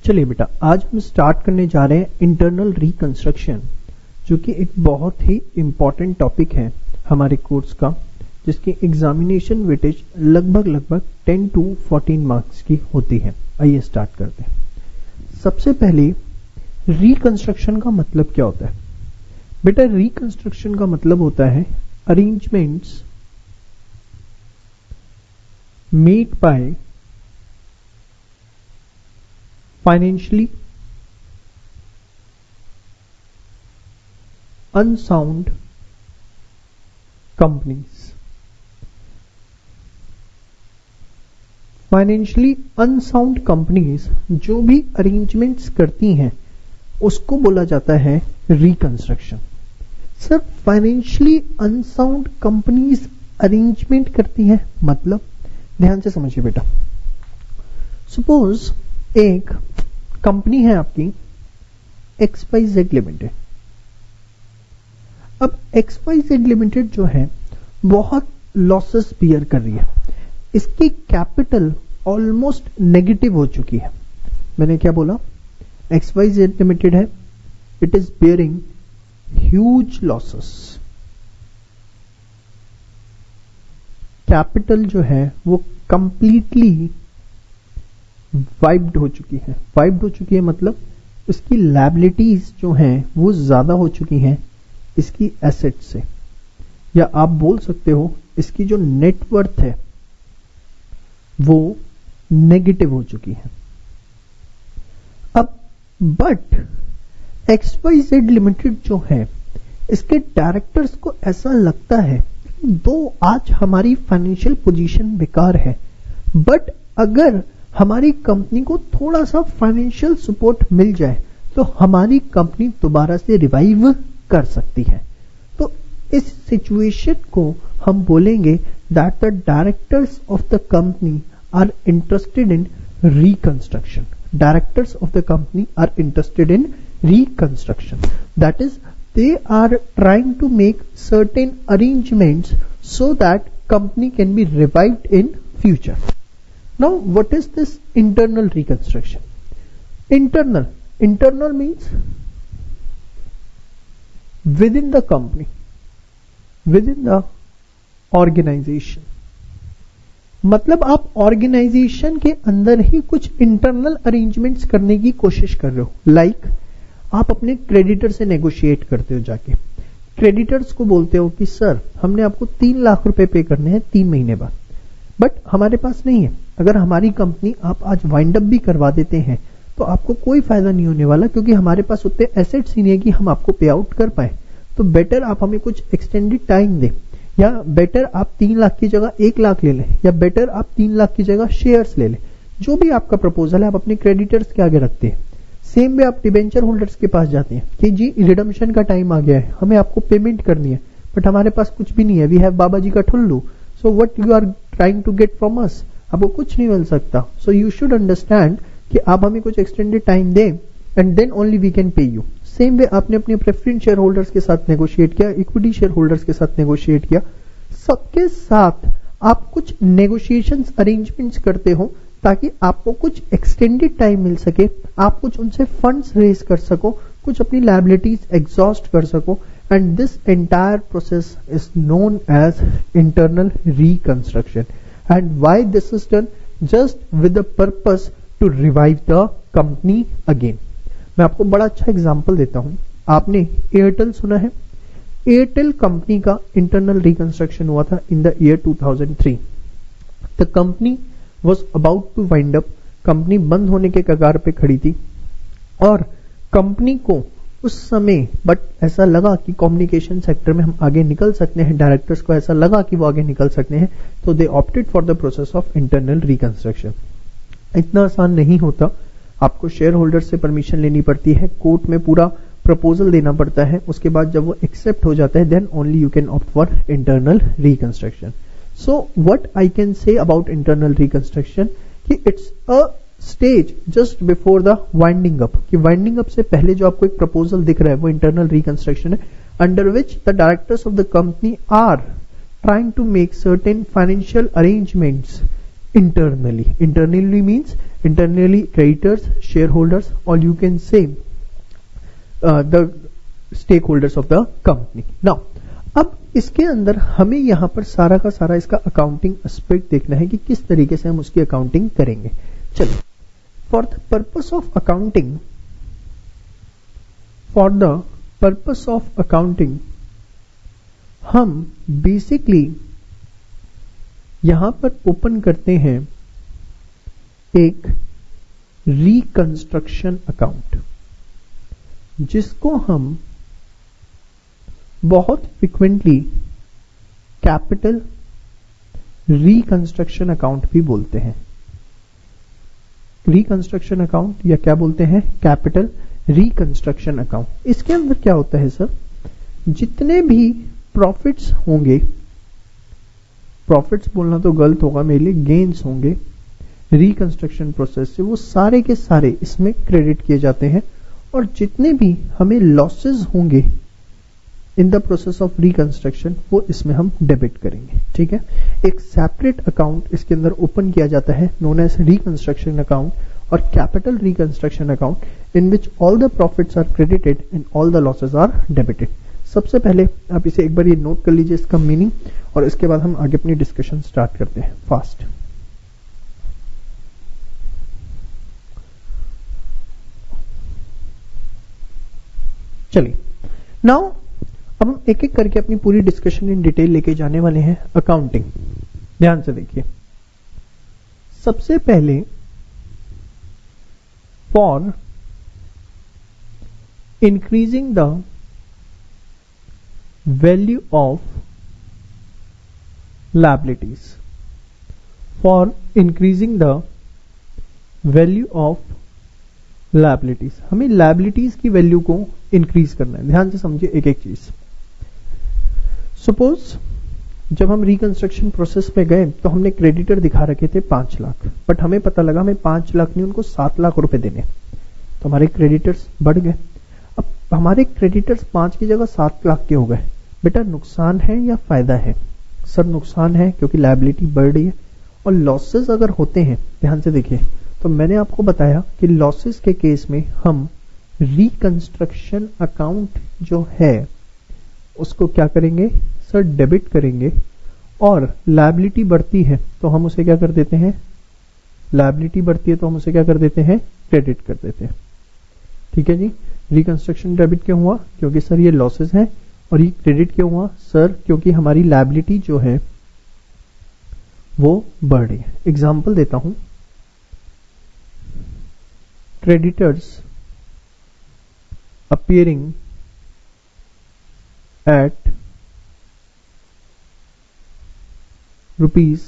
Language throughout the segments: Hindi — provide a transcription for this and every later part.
चलिए बेटा, आज हम स्टार्ट करने जा रहे हैं इंटरनल रिकंस्ट्रक्शन, जो कि एक बहुत ही इम्पॉर्टेंट टॉपिक है हमारे कोर्स का, जिसकी एग्जामिनेशन वेटेज लगभग 10 to 14 मार्क्स की होती है। आइए स्टार्ट करते हैं। सबसे पहले रिकंस्ट्रक्शन का मतलब क्या होता है बेटा? रिकंस्ट्रक्शन का मतलब होता है arrangements made by financially unsound companies। Financially unsound companies जो भी अरेंजमेंट्स करती हैं उसको बोला जाता है reconstruction. Sir, financially unsound companies arrangement करती हैं मतलब, ध्यान से समझिए बेटा। सपोज एक कंपनी है आपकी XYZ लिमिटेड। अब XYZ लिमिटेड जो है बहुत लॉसेस बियर कर रही है, इसकी कैपिटल ऑलमोस्ट नेगेटिव हो चुकी है। मैंने क्या बोला? XYZ लिमिटेड है, it is bearing huge losses. Capital जो है वो कंप्लीटली वाइप्ड हो चुकी है। वाइप्ड हो चुकी है मतलब उसकी लायबिलिटीज जो हैं वो ज्यादा हो चुकी हैं इसकी एसेट से, या आप बोल सकते हो इसकी जो नेटवर्थ है वो नेगेटिव हो चुकी है। अब बट XYZ लिमिटेड जो है, इसके डायरेक्टर्स को ऐसा लगता है दो आज हमारी फाइनेंशियल पोजीशन बेकार है, बट अगर हमारी कंपनी को थोड़ा सा फाइनेंशियल सपोर्ट मिल जाए तो हमारी कंपनी दोबारा से रिवाइव कर सकती है। तो इस सिचुएशन को हम बोलेंगे that the directors of the company are interested in reconstruction. Directors of the company are interested in reconstruction, that is they are trying to make certain arrangements so that company can be revived in future. Now, what is this internal reconstruction? Internal means within the company, within the organization. मतलब आप ऑर्गेनाइजेशन के अंदर ही कुछ इंटरनल अरेंजमेंट्स करने की कोशिश कर रहे हो। लाइक आप अपने क्रेडिटर से नेगोशिएट करते हो, जाके क्रेडिटर्स को बोलते हो कि सर हमने आपको 3 लाख रुपए पे करने हैं 3 महीने बाद, बट हमारे पास नहीं है। अगर हमारी कंपनी आप आज वाइंड अप भी करवा देते हैं तो आपको कोई फायदा नहीं होने वाला, क्योंकि हमारे पास उतने एसेट्स ही नहीं है कि हम आपको पे आउट कर पाए। तो बेटर आप हमें कुछ एक्सटेंडेड टाइम दें, या बेटर आप 3 लाख की जगह 1 लाख ले लें, या बेटर आप 3 लाख की जगह शेयर्स ले लें। जो भी आपका प्रपोजल है आप अपने क्रेडिटर्स के आगे रखते हैं। सेम वे आप डिबेंचर होल्डर्स के पास जाते हैं कि जी रिडम्पशन का टाइम आ गया है, हमें आपको पेमेंट करनी है, बट हमारे पास कुछ भी नहीं है, वी हैव बाबा जी का ठुल्लू, so what you are trying to get from us, आपको कुछ नहीं मिल सकता। सो यू शुड अंडरस्टैंड कि आप हमें कुछ एक्सटेंडेड टाइम दें and then only we can pay you. Same way आपने अपने प्रेफरेंस शेयर होल्डर्स के साथ नेगोशिएट किया, इक्विटी शेयर होल्डर्स के साथ नेगोशिएट किया, सबके साथ आप कुछ नेगोशिएशंस अरेंजमेंट्स करते हो ताकि आपको कुछ एक्सटेंडेड टाइम मिल सके, आप कुछ उनसे फंड्स रेज कर सको, कुछ अपनी लायबिलिटीज एग्जॉस्ट कर सको, and this entire process is known as internal reconstruction. And why this is done? Just with the purpose to revive the company again. मैं आपको बड़ा अच्छा एग्जांपल देता हूं। आपने एयरटेल सुना है? एयरटेल कंपनी का इंटरनल रिकंस्ट्रक्शन हुआ था in the year 2003। The company was about to wind up, company बंद होने के कगार पे खड़ी थी, और कंपनी को उस समय बट ऐसा लगा कि कम्युनिकेशन सेक्टर में हम आगे निकल सकते हैं, डायरेक्टर्स को ऐसा लगा कि वो आगे निकल सकते हैं, तो they opted for the process of internal reconstruction. इतना आसान नहीं होता, आपको शेयर होल्डर से परमिशन लेनी पड़ती है, कोर्ट में पूरा प्रपोजल देना पड़ता है, उसके बाद जब वो एक्सेप्ट हो जाता है then only you can opt for internal reconstruction. So what I can say about internal reconstruction कि it's a stage just before the winding up, कि winding up से पहले जो आपको एक proposal दिख रहा है वो internal reconstruction है, under which the directors of the company are trying to make certain financial arrangements internally. Internally means internally creditors, shareholders, or you can say the stakeholders of the company. Now, अब इसके अंदर हमें यहां पर सारा का सारा इसका अकाउंटिंग एस्पेक्ट देखना है कि किस तरीके से हम उसकी अकाउंटिंग करेंगे. चलिए, for the purpose of accounting, हम बेसिकली यहां पर ओपन करते हैं एक रिकंस्ट्रक्शन अकाउंट, जिसको हम बहुत फ्रिक्वेंटली कैपिटल रिकंस्ट्रक्शन अकाउंट भी बोलते हैं. रिकंस्ट्रक्शन अकाउंट या क्या बोलते हैं, कैपिटल रिकंस्ट्रक्शन अकाउंट. इसके अंदर क्या होता है सर, जितने भी प्रॉफिट्स होंगे, प्रॉफिट्स बोलना तो गलत होगा मेरे लिए, गेन्स होंगे रिकंस्ट्रक्शन प्रोसेस से, वो सारे के सारे इसमें क्रेडिट किए जाते हैं. और जितने भी हमें लॉसेस होंगे in the process of reconstruction, वो इसमें हम डेबिट करेंगे. ठीक है, एक सेपरेट अकाउंट इसके अंदर ओपन किया जाता है नोन एज रिकंस्ट्रक्शन अकाउंट और capital reconstruction account, in which all the profits are credited and all the losses are debited. सबसे पहले आप इसे एक बार ये नोट कर लीजिए इसका मीनिंग, और इसके बाद हम आगे अपनी डिस्कशन स्टार्ट करते हैं फास्ट. चलिए, नाउ अब हम एक एक करके अपनी पूरी डिस्कशन इन डिटेल लेके जाने वाले हैं. अकाउंटिंग, ध्यान से देखिए. सबसे पहले, for increasing the value of liabilities, for increasing the value of liabilities, हमें लायबिलिटीज की वैल्यू को इंक्रीज करना है. ध्यान से समझिए एक एक चीज. सपोज जब हम रिकंस्ट्रक्शन प्रोसेस में गए तो हमने क्रेडिटर दिखा रखे थे 5 लाख, बट हमें पता लगा हमें 5 लाख नहीं, उनको 7 लाख रुपए देने, तो हमारे क्रेडिटर्स बढ़ गए. अब हमारे क्रेडिटर्स 5 की जगह 7 लाख के हो गए. बेटा, नुकसान है या फायदा है? सर नुकसान है, क्योंकि लायबिलिटी बढ़ रही है. और लॉसेस अगर होते हैं, ध्यान से देखिए, तो मैंने आपको बताया कि लॉसेस के केस में हम रिकंस्ट्रक्शन अकाउंट जो है उसको क्या करेंगे सर, डेबिट करेंगे. और लायबिलिटी बढ़ती है तो हम उसे क्या कर देते हैं, लायबिलिटी बढ़ती है तो हम उसे क्या कर देते हैं, क्रेडिट कर देते हैं. ठीक है जी. रिकंस्ट्रक्शन डेबिट क्यों हुआ, क्योंकि सर ये लॉसेस हैं. और ये क्रेडिट क्यों हुआ सर, क्योंकि हमारी लायबिलिटी जो है वो बढ़ रही है. एग्जाम्पल देता हूं. creditors appearing at rupees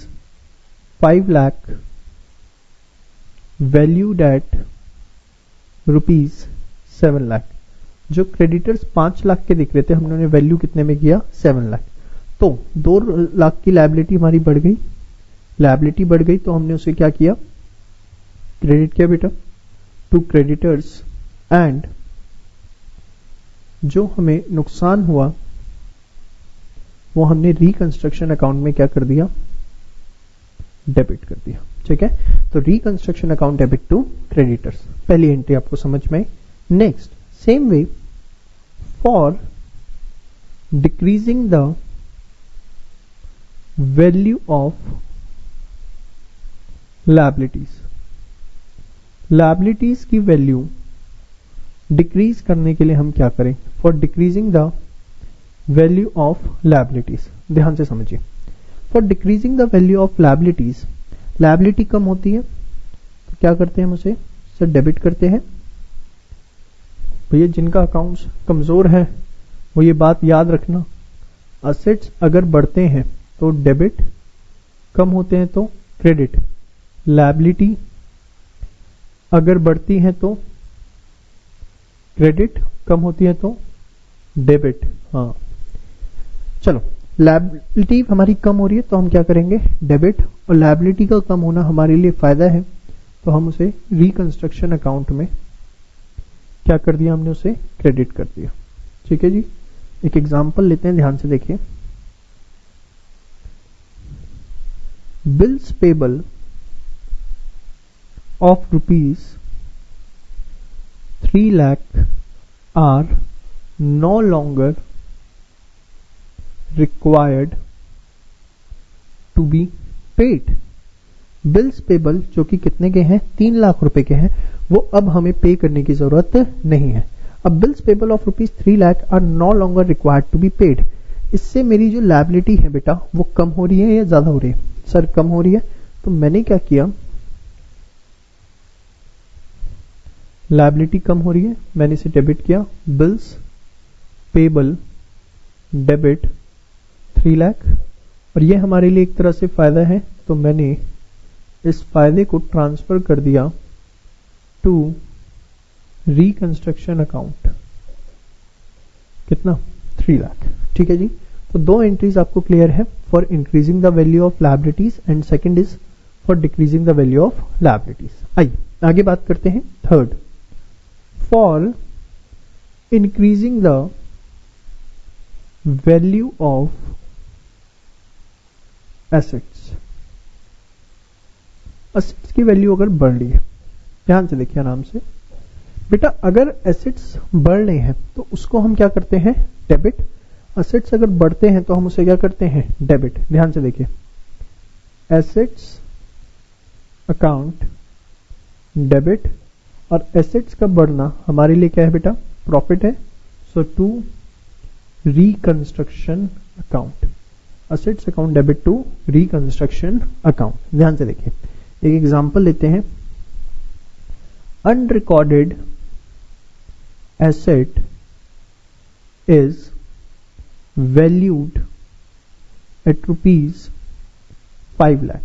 5 lakh valued at rupees 7 lakh. जो क्रेडिटर्स 5 लाख के दिख रहे थे, हमने उन्हें वैल्यू कितने में किया, 7 लाख. तो 2 लाख की लायबिलिटी हमारी बढ़ गई. लायबिलिटी बढ़ गई तो हमने उसे क्या किया, क्रेडिट किया बेटा टू क्रेडिटर्स. एंड जो हमें नुकसान हुआ वो हमने रिकंस्ट्रक्शन अकाउंट में क्या कर दिया, डेबिट कर दिया. ठीक है, तो reconstruction account debit to creditors, पहली एंट्री आपको समझ में आई. Next, same way for decreasing the value of liabilities, liabilities की वैल्यू डिक्रीज करने के लिए हम क्या करें, for decreasing the value of liabilities. ध्यान से समझिए. For decreasing the value of liabilities, liability कम होती है तो क्या करते हैं हम उसे सर, डेबिट करते हैं. भैया जिनका अकाउंट्स कमजोर है वो ये बात याद रखना, असेट्स अगर बढ़ते हैं तो डेबिट, कम होते हैं तो क्रेडिट. लायबिलिटी अगर बढ़ती है तो क्रेडिट, कम होती है तो डेबिट. हाँ चलो, लायबिलिटी हमारी कम हो रही है तो हम क्या करेंगे, डेबिट. और लायबिलिटी का कम होना हमारे लिए फायदा है तो हम उसे रिकंस्ट्रक्शन अकाउंट में क्या कर दिया, हमने उसे क्रेडिट कर दिया. ठीक है जी. एक एग्जांपल लेते हैं, ध्यान से देखिए. Bills payable of rupees 3 lakh are no longer required to be paid. Bills payable जो कि कितने के हैं, 3 लाख रुपए के हैं, वो अब हमें पे करने की जरूरत नहीं है. अब bills payable of rupees 3 lakh are no longer required to be paid. इससे मेरी जो लायबिलिटी है बेटा वो कम हो रही है या ज्यादा हो रही है? सर कम हो रही है. तो मैंने क्या किया, लायबिलिटी कम हो रही है, मैंने इसे डेबिट किया. बिल्स पेबल डेबिट 3 लाख, और ये हमारे लिए एक तरह से फायदा है, तो मैंने इस फायदे को ट्रांसफर कर दिया टू रिकंस्ट्रक्शन अकाउंट. कितना? 3 लाख. ठीक है जी. तो दो एंट्रीज आपको क्लियर है, for increasing the value of liabilities and second is for decreasing the value of liabilities. आइए आगे बात करते हैं. Third, for increasing the value of assets. Assets की वैल्यू अगर बढ़ रही है, ध्यान से देखिए आराम से बेटा, अगर एसेट्स बढ़ रहे हैं तो उसको हम क्या करते हैं? डेबिट. एसेट्स अगर बढ़ते हैं तो हम उसे क्या करते हैं? डेबिट. ध्यान से देखिए, एसेट्स अकाउंट डेबिट, और एसेट्स का बढ़ना हमारे लिए क्या है बेटा? प्रॉफिट है. So to reconstruction account. Assets account debit to reconstruction account. ध्यान से देखिए, एक एग्जांपल लेते हैं. Unrecorded asset is valued at rupees 5 lakh.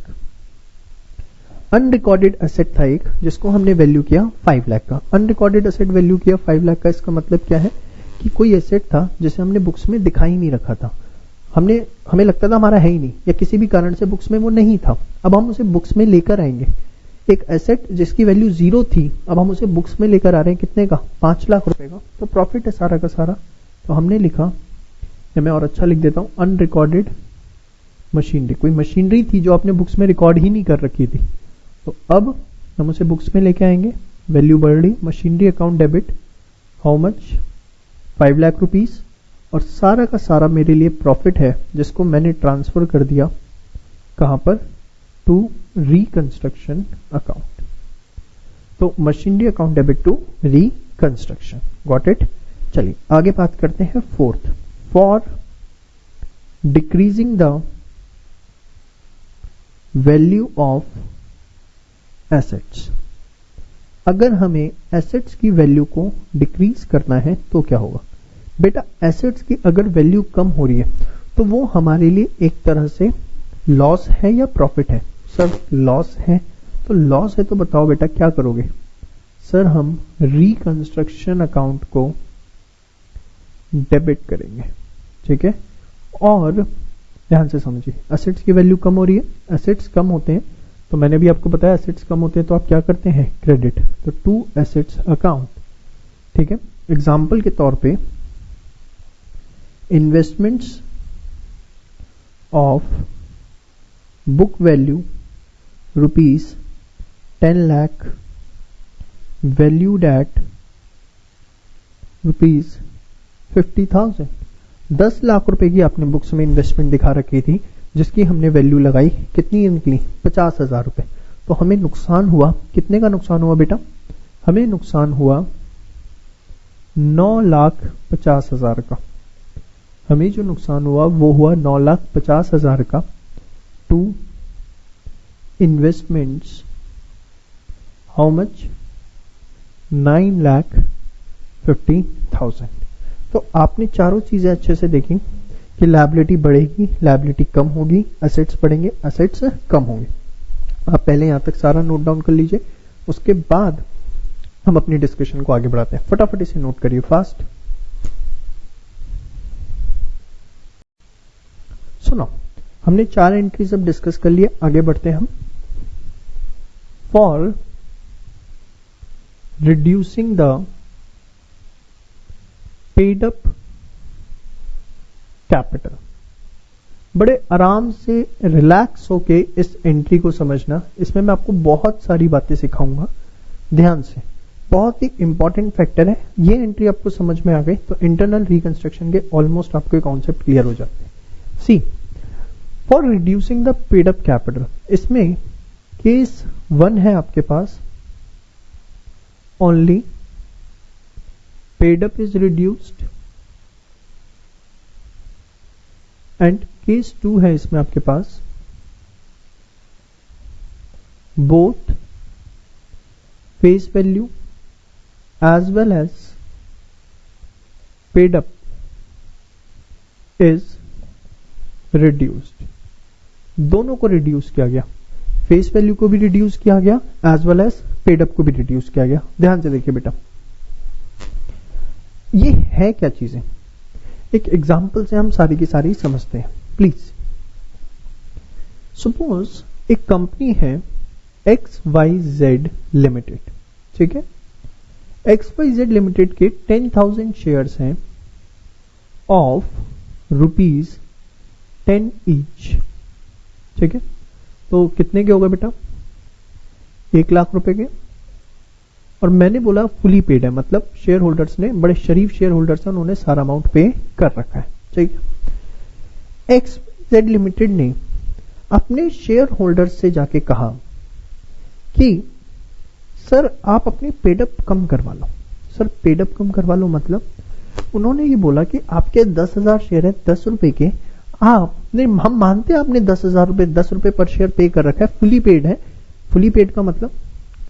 Unrecorded asset था एक, जिसको हमने वैल्यू किया 5 लाख का. अनरिकॉर्डेड एसेट वैल्यू किया 5 लाख का. इसका मतलब क्या है कि कोई एसेट था जिसे हमने बुक्स में दिखाई नहीं रखा था, हमें लगता था हमारा है ही नहीं, या किसी भी कारण से बुक्स में वो नहीं था. अब हम उसे बुक्स में लेकर आएंगे. एक एसेट जिसकी वैल्यू 0 थी, अब हम उसे बुक्स में लेकर आ रहे हैं. कितने का? 5 लाख रुपए का. तो प्रॉफिट है सारा का सारा. तो हमने लिखा, या मैं और अच्छा लिख देता हूं, अनरिकॉर्डेड मशीनरी. कोई मशीनरी थी जो आपने बुक्स में रिकॉर्ड ही नहीं कर रखी थी, तो अब हम उसे बुक्स में लेके आएंगे. वैल्यू बढ़ रही, machinery account debit, how much? 5 lakh rupees, और सारा का सारा मेरे लिए प्रॉफिट है, जिसको मैंने ट्रांसफर कर दिया कहां पर? To reconstruction account. तो machinery account debit to reconstruction. Got it. चलिए आगे बात करते हैं. Fourth, for decreasing the value of assets. अगर हमें एसेट्स की वैल्यू को डिक्रीज करना है तो क्या होगा बेटा? एसेट्स की अगर वैल्यू कम हो रही है तो वो हमारे लिए एक तरह से लॉस है या प्रॉफिट है? सर लॉस है. तो लॉस है तो बताओ बेटा क्या करोगे? सर हम रिकंस्ट्रक्शन अकाउंट को डेबिट करेंगे. ठीक है. और ध्यान से समझिए, एसेट्स की वैल्यू कम हो रही है, एसेट्स कम होते हैं तो मैंने भी आपको बताया एसेट्स कम होते हैं तो आप क्या करते हैं? क्रेडिट. तो टू एसेट्स अकाउंट. ठीक है. एग्जाम्पल के तौर पे investments of book value rupees 10 lakh valued at rupees 50,000. 10 lakh रुपए की आपने बुक्स में इन्वेस्टमेंट दिखा रखी थी, जिसकी हमने वैल्यू लगाई. कितनी निकली? 50,000 रुपए. तो हमें नुकसान हुआ. कितने का नुकसान हुआ बेटा? हमें नुकसान हुआ 9,50,000 का. हमें जो नुकसान हुआ वो हुआ 9,50,000 का. To investments how much? 9,50,000. तो आपने चारों चीजें अच्छे से देखी कि लायबिलिटी बढ़ेगी, लायबिलिटी कम होगी, एसेट्स बढ़ेंगे, एसेट्स कम होंगे. आप पहले यहां तक सारा नोट डाउन कर लीजिए, उसके बाद हम अपनी डिस्कशन को आगे बढ़ाते हैं. फटाफट इसे नोट करिए फास्ट. सुनो, हमने 4 एंट्रीज अब डिस्कस कर लिए. आगे बढ़ते हैं हम. For reducing the paid up capital. बड़े आराम से रिलैक्स होके इस एंट्री को समझना। इसमें मैं आपको बहुत सारी बातें सिखाऊंगा, ध्यान से, बहुत ही इंपॉर्टेंट फैक्टर है। ये एंट्री आपको समझ में आ गई तो इंटरनल रिकंस्ट्रक्शन के ऑलमोस्ट आपके कॉन्सेप्ट क्लियर हो जाते हैं। See, for reducing the paid up capital, इसमें केस 1 है आपके पास, only paid up is reduced, and case 2 है इसमें आपके पास both face value as well as paid up is reduced. दोनों को रिड्यूस किया गया, फेस वैल्यू को भी रिड्यूस किया गया as well as paid up को भी रिड्यूस किया गया। ध्यान से देखिए बेटा, ये है क्या चीजें, एक एग्जाम्पल से हम सारी की सारी समझते हैं प्लीज। सपोज एक कंपनी है XYZ लिमिटेड, ठीक है। XYZ लिमिटेड के 10,000 शेयर्स हैं ऑफ ₹10 ईच, ठीक है। तो कितने के हो गए बेटा, 1 लाख रुपए के। और मैंने बोला फुली पेड है, मतलब शेयर होल्डर्स ने, बड़े शरीफ शेयर होल्डर्स हैं, उन्होंने सारा अमाउंट पे कर रखा है, ठीक है। XYZ लिमिटेड ने अपने शेयर होल्डर्स से जाके कहा कि सर आप अपनी पेडअप कम करवा लो। सर पेडअप कम करवा लो मतलब उन्होंने ये बोला कि आपके 10,000 शेयर है 10 रुपए के, आपने, हम मानते हैं आपने 10,000 रुपए 10 रुपए पर शेयर पे कर रखा है, फुली पेड है। फुली पेड का मतलब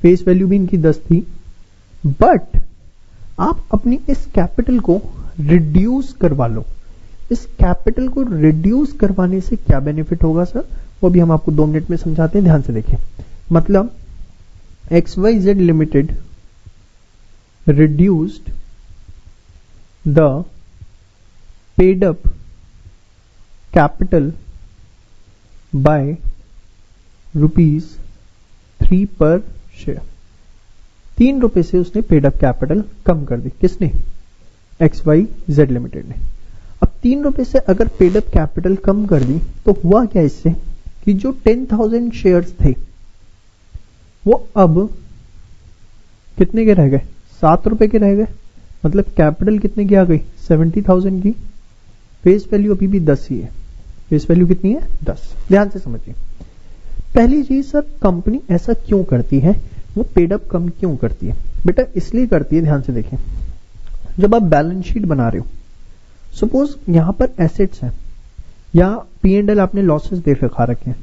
फेस वैल्यू भी इनकी 10 थी, बट आप अपनी इस कैपिटल को रिड्यूस करवा लो। इस कैपिटल को रिड्यूस करवाने से क्या बेनिफिट होगा सर, वो भी हम आपको 2 मिनट में समझाते हैं, ध्यान से देखिए। मतलब XYZ limited reduced the paid up capital by ₹3 पर शेयर। 3 रुपए से उसने पेड अप कैपिटल कम कर दी, किसने, XYZ लिमिटेड ने। अब 3 रुपए से अगर पेड अप कैपिटल कम कर दी तो हुआ क्या इससे कि जो 10,000 शेयर्स थे वो अब कितने के रह गए, 7 रुपए के रह गए। मतलब कैपिटल कितने की आ गई, 70,000 की। फेस वैल्यू अभी भी 10 ही है, फेस वैल्यू कितनी है, 10। ध्यान से समझिए। पहली चीज सर, कंपनी ऐसा क्यों करती है, वो पेड अप कम क्यों करती है बेटा, इसलिए करती है, ध्यान से देखें। जब आप बैलेंस शीट बना रहे हो, सपोज यहां पर एसेट्स हैं या P&L आपने लॉसेस दे रखा रखे हैं।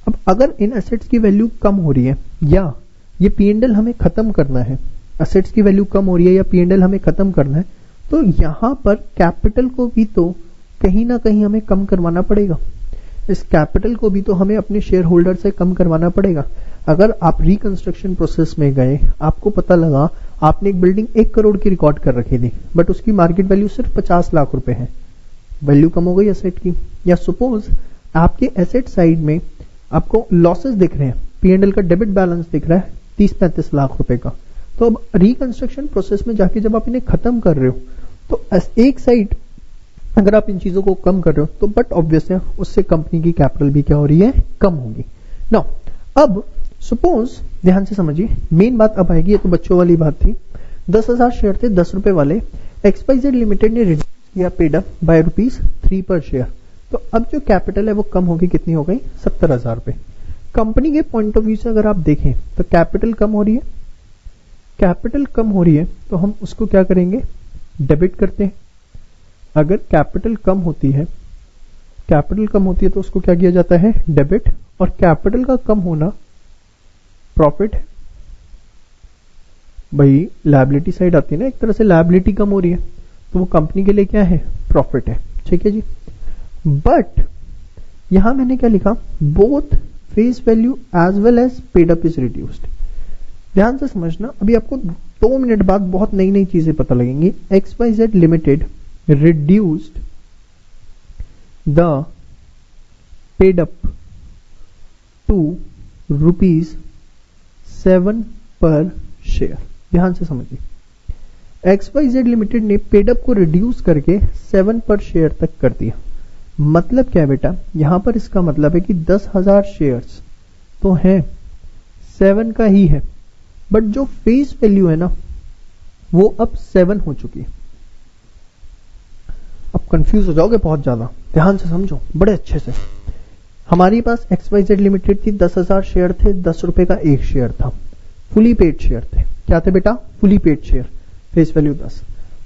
अब अगर इन एसेट्स की वैल्यू कम हो रही है या ये P&L हमें खत्म करना है, एसेट्स की वैल्यू कम हो रही है या P&L हमें खत्म करना है, तो यहां पर कैपिटल को भी तो कहीं ना कहीं हमें कम करवाना पड़ेगा। इस कैपिटल को भी तो हमें अपने शेयर होल्डर से कम करवाना पड़ेगा। अगर आप रिकंस्ट्रक्शन प्रोसेस में गए, आपको पता लगा आपने एक बिल्डिंग 1 करोड़ की रिकॉर्ड कर रखी थी, बट उसकी मार्केट वैल्यू सिर्फ 50 लाख रुपए है, वैल्यू कम हो गई एसेट की। या सपोज आपके एसेट साइड में आपको लॉसेस दिख रहे हैं, P&L का डेबिट बैलेंस दिख रहा है 30-35 लाख रुपए का। तो अब रिकंस्ट्रक्शन प्रोसेस में जाके जब आप इन्हें खत्म कर रहे हो तो एक साइड अगर आप इन चीजों को कम कर रहे हो तो बट ऑब्वियस है उससे कंपनी की कैपिटल भी क्या हो रही है, कम होगी। नाउ अब सपोज ध्यान से समझिए, मेन बात अब आएगी, ये तो बच्चों वाली बात थी। 10,000 शेयर थे 10 रुपए वाले, XYZ लिमिटेड ने रिड्यूस किया पेड अप बाय ₹3 पर शेयर। तो अब जो कैपिटल है वो कम होगी, कितनी हो गई, 70,000 रुपए। कंपनी के पॉइंट ऑफ व्यू से अगर आप देखें तो कैपिटल कम हो रही है, कैपिटल कम हो रही है तो हम उसको क्या करेंगे, डेबिट करते हैं। अगर कैपिटल कम होती है, कैपिटल कम होती है तो उसको क्या किया जाता है, डेबिट। और कैपिटल का कम होना प्रॉफिट है भाई, लायबिलिटी साइड आती है ना, एक तरह से लायबिलिटी कम हो रही है तो वो कंपनी के लिए क्या है, प्रॉफिट है, ठीक है जी। बट यहां मैंने क्या लिखा, both face value as well as paid up is reduced. ध्यान से समझना, अभी आपको 2 मिनट बाद बहुत नई नई चीजें पता लगेंगी। XYZ limited reduced the paid up to ₹7 पर शेयर। ध्यान से समझिए, XYZ लिमिटेड ने पेड अप को रिड्यूस करके 7 पर शेयर तक कर दिया। मतलब क्या है बेटा, यहां पर इसका मतलब है कि 10,000 शेयर्स तो हैं 7 का ही है, बट जो फेस वैल्यू है ना वो अब 7 हो चुकी है। अब कंफ्यूज हो जाओगे बहुत ज्यादा, ध्यान से समझो बड़े अच्छे से। हमारे पास XYZ लिमिटेड थी, 10,000 शेयर थे, 10 रुपए का एक शेयर था, फुली पेड शेयर थे। क्या थे बेटा? Fully paid share, face value 10।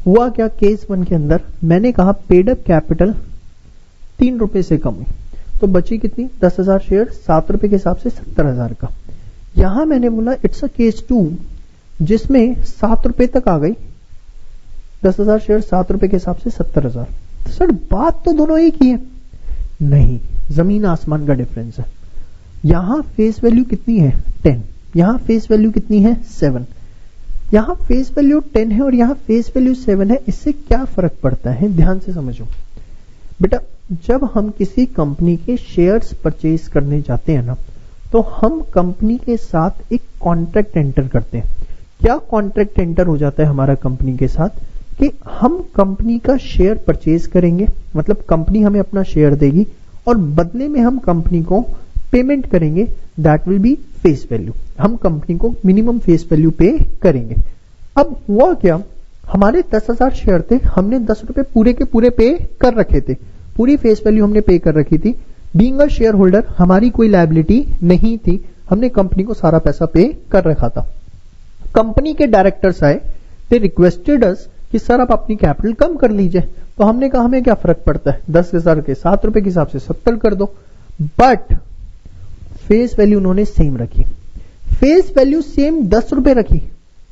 हुआ क्या केस 1 के अंदर, मैंने कहा पेड अप कैपिटल 3 रुपए से कम हुई, तो बची कितनी? 10,000 शेयर, 7 रुपए के हिसाब से 70,000 का। यहां मैंने बोला इट्स अ केस 2 जिसमें 7 रुपए तक आ गई, 10,000 शेयर 7 रुपए के हिसाब से 70,000। तो सर बात तो दोनों एक ही है। नहीं, जमीन आसमान का डिफरेंस है। यहां फेस वैल्यू कितनी है? 10, यहां फेस वैल्यू कितनी है? 7। यहां फेस वैल्यू 10 है और यहां फेस वैल्यू 7 है, इससे क्या फर्क पड़ता है? ध्यान से समझो बेटा, जब हम किसी कंपनी के शेयर्स परचेज करने जाते हैं ना, तो हम कंपनी के साथ एक कॉन्ट्रैक्ट एंटर करते हैं। क्या कॉन्ट्रैक्ट एंटर हो जाता है हमारा कंपनी के साथ कि हम कंपनी का शेयर परचेज करेंगे, मतलब कंपनी हमें अपना शेयर देगी और बदले में हम कंपनी को पेमेंट करेंगे, that will B face value. हम कंपनी को मिनिमम फेस वैल्यू पे करेंगे। अब हुआ क्या, हमारे 10,000 शेयर थे, हमने 10 रुपए पूरे के पूरे पे कर रखे थे, पूरी फेस वैल्यू हमने पे कर रखी थी। बीइंग अ शेयर होल्डर हमारी कोई लायबिलिटी नहीं थी, हमने कंपनी को सारा पैसा पे कर रखा था। कंपनी के डायरेक्टर्स आए, दे रिक्वेस्टेड अस कि सर आप अपनी कैपिटल कम कर लीजिए। तो हमने कहा हमें क्या फर्क पड़ता है, 10,000 के 7 रुपए के हिसाब से 70 कर दो। बट फेस वैल्यू उन्होंने सेम रखी, फेस वैल्यू सेम 10 रुपए रखी,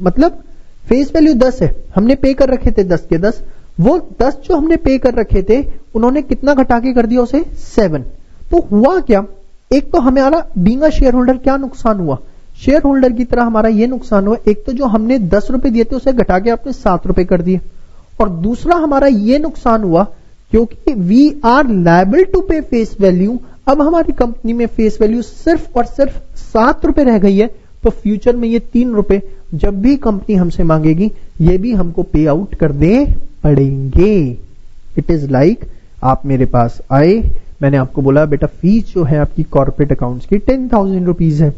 मतलब फेस वैल्यू 10 है, हमने पे कर रखे थे 10 के 10, वो 10 जो हमने पे कर रखे थे उन्होंने कितना घटा के कर दिया उसे? 7। तो हुआ क्या, एक तो हमारा बीइंग अ शेयर होल्डर क्या नुकसान हुआ, शेयर होल्डर की तरह हमारा ये नुकसान हुआ, एक तो जो हमने 10 रुपए दिए थे उसे घटा के आपने 7 रुपए कर दिए, और दूसरा हमारा ये नुकसान हुआ क्योंकि वी आर लायबल टू पे फेस वैल्यू। अब हमारी कंपनी में फेस वैल्यू सिर्फ और सिर्फ 7 रुपए रह गई है, तो फ्यूचर में ये 3 रुपए जब भी कंपनी हमसे मांगेगी ये भी हमको पे आउट करने पड़ेंगे। इट इज लाइक आप मेरे पास आए, मैंने आपको बोला बेटा फीस जो है आपकी कॉर्पोरेट अकाउंट्स की 10,000 रुपीज है,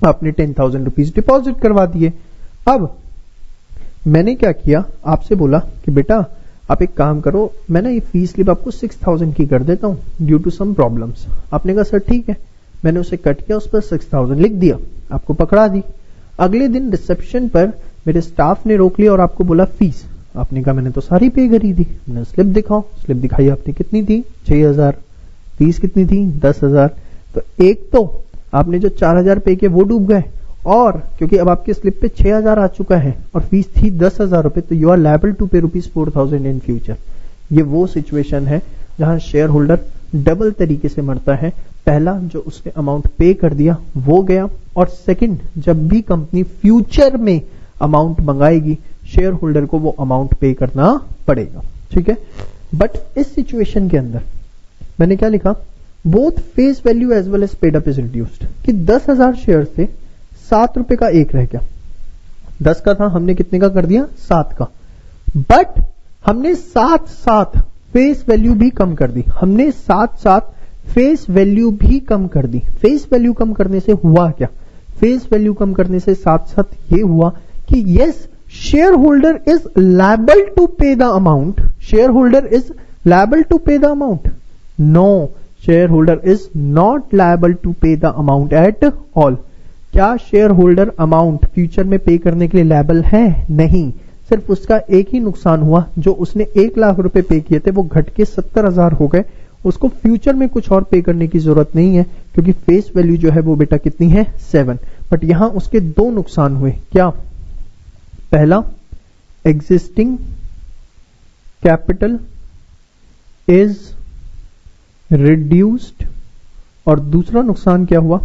आपने 10,000 रुपीज डिपॉजिट करवा दिए। अब मैंने क्या किया, आपसे बोला कि बेटा आप एक काम करो, मैं ना ये फीस स्लिप आपको 6,000 की कर देता हूं ड्यू टू सम प्रॉब्लम्स। आपने कहा सर ठीक है, मैंने उसे कट किया, उस पर 6,000 लिख दिया, आपको पकड़ा दी। अगले दिन रिसेप्शन पर मेरे स्टाफ ने रोक लिया और आपको बोला फीस। आपने कहा मैंने तो सारी पे करी थी, मैंने स्लिप दिखाओ, स्लिप दिखाई, आपने कितनी थी? 6,000। फीस कितनी थी? 10,000। तो एक तो आपने जो 4,000 पे किए वो डूब गए, और क्योंकि अब आपके स्लिप पे 6,000 आ चुका है और फीस थी 10,000 रुपए, तो यू आर लायबल टू पे ₹4,000 इन फ्यूचर। ये वो सिचुएशन है जहां शेयर होल्डर डबल तरीके से मरता है। पहला जो उसने अमाउंट पे कर दिया वो गया, और सेकंड जब भी कंपनी फ्यूचर में अमाउंट मंगाएगी शेयर होल्डर को वो अमाउंट पे करना पड़ेगा। ठीक है, बट इस सिचुएशन के अंदर मैंने क्या लिखा, both face value as well as paid up is reduced, कि 10,000 शेयर थे, 7 रुपए का एक रह गया, 10 का था, हमने कितने का कर दिया? 7 का। बट हमने साथ साथ फेस वैल्यू भी कम कर दी, हमने साथ साथ फेस वैल्यू भी कम कर दी। फेस वैल्यू कम करने से हुआ क्या, फेस वैल्यू कम करने से साथ साथ ये हुआ कि yes share holder is liable to pay the amount, share holder is liable to pay the amount, no share holder is not liable to pay the amount at all. क्या शेयर होल्डर अमाउंट फ्यूचर में पे करने के लिए लायबल है? नहीं, सिर्फ उसका एक ही नुकसान हुआ, जो उसने 1 लाख रुपए पे किए थे वो घट के 70,000 हो गए, उसको फ्यूचर में कुछ और पे करने की जरूरत नहीं है क्योंकि फेस वैल्यू जो है वो बेटा कितनी है? 7। बट यहां उसके 2 नुकसान हुए। क्या? पहला, एग्जिस्टिंग कैपिटल इज रिड्यूस्ड, और दूसरा नुकसान क्या हुआ,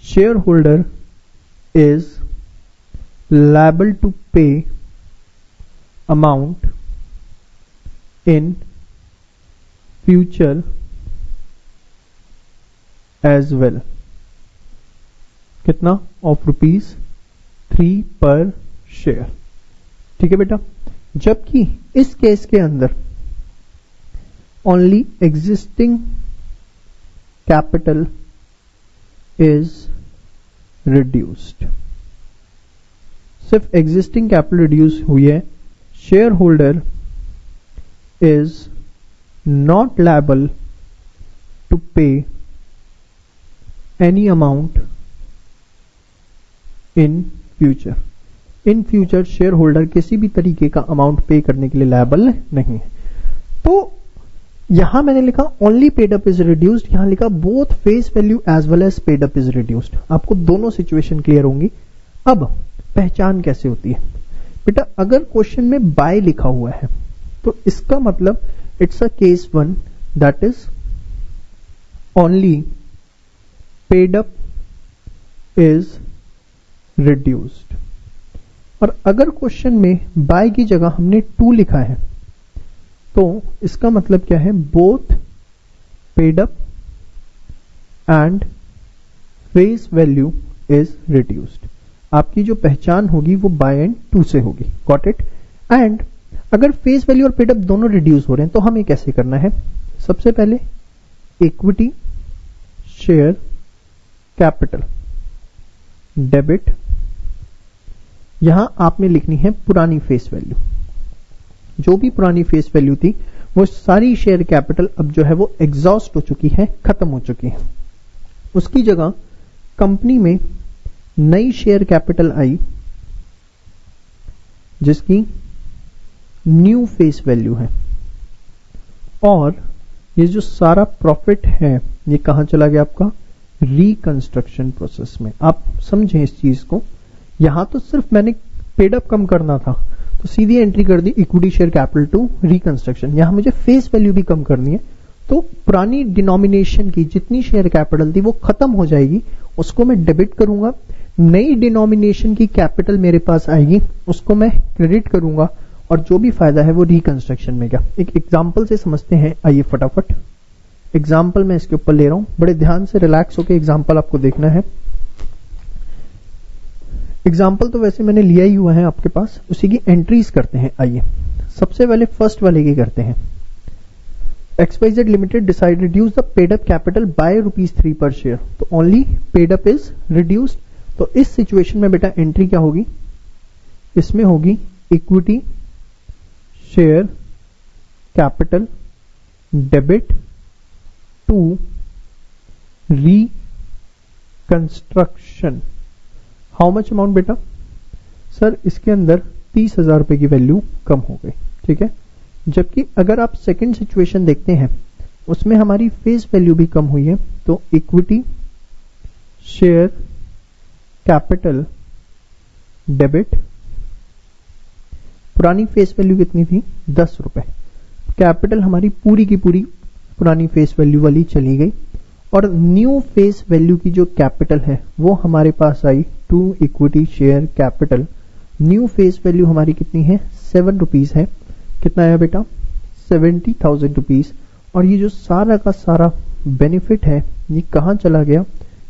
share holder is liable to pay amount in future as well. कितना? ऑफ ₹3 पर शेयर। ठीक है बेटा, जबकि इस केस के अंदर only existing capital is reduced. सिर्फ एग्जिस्टिंग कैपिटल रिड्यूस हुई है. Share holder is not liable to pay any amount in future. In future share holder किसी भी तरीके का अमाउंट पे करने के लिए लायबल नहीं है. तो यहां मैंने लिखा only paid up is reduced, यहां लिखा both face value as well as paid up is reduced. आपको दोनों सिचुएशन क्लियर होंगी. अब पहचान कैसे होती है बेटा? अगर क्वेश्चन में बाय लिखा हुआ है तो इसका मतलब it's a case one, that is only paid up is reduced. और अगर क्वेश्चन में बाय की जगह हमने टू लिखा है तो इसका मतलब क्या है? Both paid up and face value is reduced. आपकी जो पहचान होगी वो बाय एंड टू से होगी. Got it? एंड अगर फेस वैल्यू और पेड अप दोनों रिड्यूस हो रहे हैं तो हमें कैसे करना है? सबसे पहले इक्विटी शेयर कैपिटल डेबिट, यहां आपने लिखनी है पुरानी फेस वैल्यू. जो भी पुरानी फेस वैल्यू थी वो सारी शेयर कैपिटल अब जो है वो एग्जॉस्ट हो चुकी है, खत्म हो चुकी है. उसकी जगह कंपनी में नई शेयर कैपिटल आई जिसकी न्यू फेस वैल्यू है. और ये जो सारा प्रॉफिट है ये कहां चला गया? आपका रिकंस्ट्रक्शन प्रोसेस में. आप समझें इस चीज को. यहां तो सिर्फ मैंने पेड अप कम करना था तो सीधी एंट्री कर दी equity share capital to reconstruction. यहां मुझे फेस वैल्यू भी कम करनी है तो पुरानी डिनोमिनेशन की जितनी शेयर कैपिटल थी वो खत्म हो जाएगी, उसको मैं डेबिट करूंगा. नई डिनोमिनेशन की कैपिटल मेरे पास आएगी, उसको मैं क्रेडिट करूंगा और जो भी फायदा है वो रिकंस्ट्रक्शन में गया. एक एग्जांपल से समझते हैं. आइए फटाफट एग्जांपल मैं इसके ऊपर ले रहा हूं. बड़े ध्यान से रिलैक्स होकर एग्जांपल आपको देखना है. एग्जाम्पल तो वैसे मैंने लिया ही हुआ है आपके पास, उसी की एंट्रीज करते हैं. आइए सबसे पहले फर्स्ट वाले की करते हैं. XYZ limited decide reduce the paid up capital by ₹3 पर शेयर. तो only paid up is reduced. तो इस सिचुएशन में बेटा एंट्री क्या होगी? इसमें होगी equity share capital debit to reconstruction. How much amount बेटा? सर इसके अंदर 30,000 रुपए की वैल्यू कम हो गई. ठीक है. जबकि अगर आप सेकंड सिचुएशन देखते हैं उसमें हमारी फेस वैल्यू भी कम हुई है. तो इक्विटी शेयर कैपिटल डेबिट, पुरानी फेस वैल्यू कितनी थी? 10 रुपए. कैपिटल हमारी पूरी की पूरी पुरानी फेस वैल्यू वाली चली गई और न्यू फेस वैल्यू की जो कैपिटल है वो हमारे पास आई to equity share capital. New face value हमारी कितनी है? 7 रुपीज है. कितना आया बेटा? 70,000 रुपीज. और ये जो सारा का सारा बेनिफिट है ये कहां चला गया?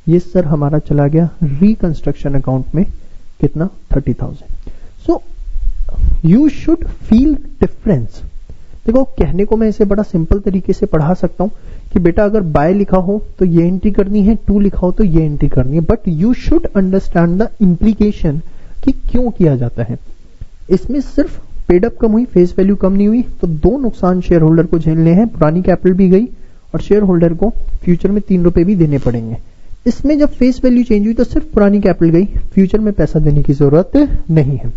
ये सर हमारा चला गया रिकंस्ट्रक्शन अकाउंट में. कितना? 30,000. So you should feel difference. देखो कहने को मैं इसे बड़ा सिंपल तरीके से पढ़ा सकता हूं कि बेटा अगर बाय लिखा हो तो ये एंट्री करनी है, टू लिखा हो तो ये एंट्री करनी है, but you should understand the implication कि क्यों किया जाता है. इसमें सिर्फ पेड अप कम हुई, फेस वैल्यू कम नहीं हुई, तो दो नुकसान शेयर होल्डर को झेलने हैं. पुरानी कैपिटल भी गई और शेयर होल्डर को फ्यूचर में 3 रुपए भी देने पड़ेंगे. इसमें जब फेस वैल्यू चेंज हुई तो सिर्फ पुरानी कैपिटल गई, फ्यूचर में पैसा देने की जरूरत नहीं है.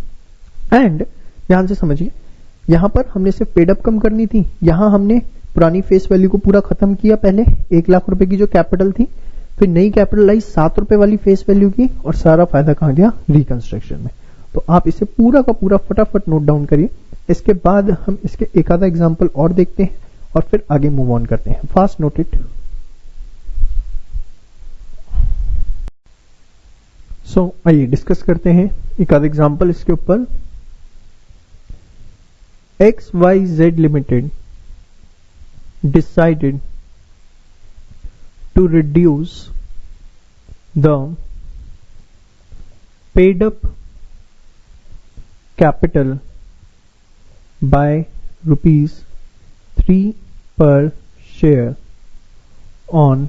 एंड ध्यान से समझिए, यहां पर हमने सिर्फ पेड अप कम करनी थी, यहां हमने पुरानी फेस वैल्यू को पूरा खत्म किया. पहले 1 लाख रुपए की जो कैपिटल थी, फिर नई कैपिटल आई 7 रुपए वाली फेस वैल्यू की और सारा फायदा कहां गया? रिकंस्ट्रक्शन में. तो आप इसे पूरा का पूरा फटाफट नोट डाउन करिए. इसके बाद हम इसके एक आधा एग्जाम्पल और देखते हैं और फिर आगे मूव ऑन करते हैं. Fast note it. सो आइए डिस्कस करते हैं एक आधा एग्जाम्पल इसके ऊपर. XYZ Limited decided to reduce the paid up capital by ₹3 per share on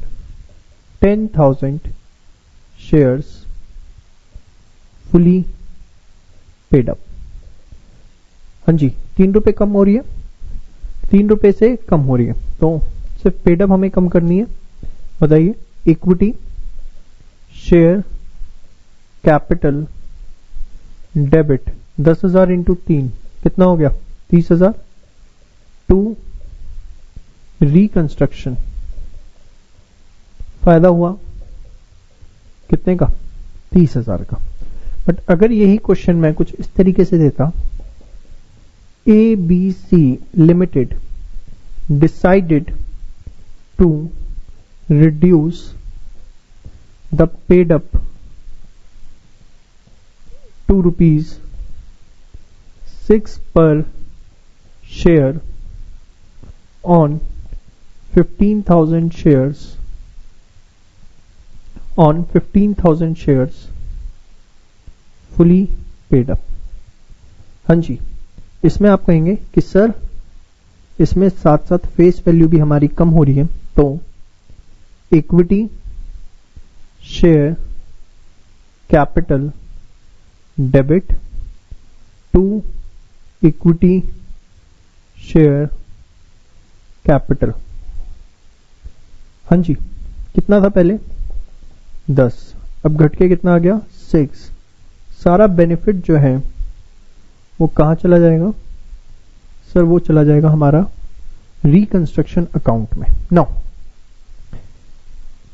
10,000 shares fully paid up। हाँ जी, 3 रुपए कम हो रही है, 3 रुपए से कम हो रही है, तो सिर्फ पेड अप हमें कम करनी है। बताइए, equity share capital debit 10,000 into 3 कितना हो गया? 30,000। टू रिकंस्ट्रक्शन फायदा हुआ कितने का? 30,000 का। बट अगर यही क्वेश्चन मैं कुछ इस तरीके से देता, ABC Limited decided to reduce the paid up to rupees 6 per share on 15,000 shares fully paid up। हाँ जी, इसमें आप कहेंगे कि सर इसमें साथ साथ फेस वैल्यू भी हमारी कम हो रही है, तो equity share capital debit to equity share capital. हाँ जी, कितना था पहले? 10, अब घट के कितना आ गया? 6। सारा बेनिफिट जो है वो कहां चला जाएगा? सर वो चला जाएगा हमारा रिकंस्ट्रक्शन अकाउंट में।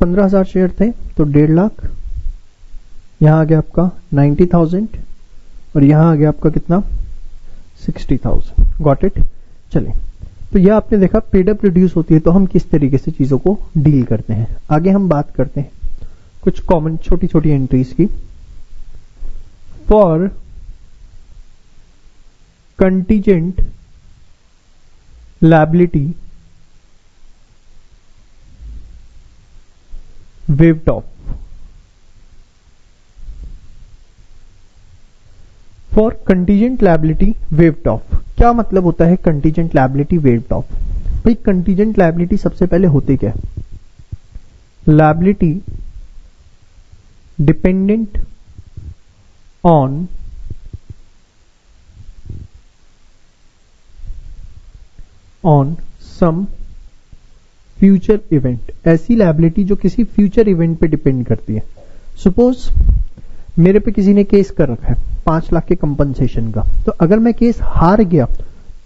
15,000 शेयर थे तो 1.5 लाख, यहां आ गया आपका 90,000 और यहां आ गया आपका कितना? 60,000। Got it. चलिए, तो यह आपने देखा पेड अप रिड्यूस होती है तो हम किस तरीके से चीजों को डील करते हैं। आगे हम बात करते हैं कुछ कॉमन छोटी छोटी एंट्रीज की। For contingent liability waived off। For contingent liability waived off, क्या मतलब होता है कंटीजेंट लायबिलिटी waived off? भाई कंटीजेंट लायबिलिटी सबसे पहले होती क्या है? Liability dependent on some future event. ऐसी लायबिलिटी जो किसी फ्यूचर इवेंट पे डिपेंड करती है। सपोज मेरे पे किसी ने केस कर रखा है 5 लाख के कंपनसेशन का, तो अगर मैं केस हार गया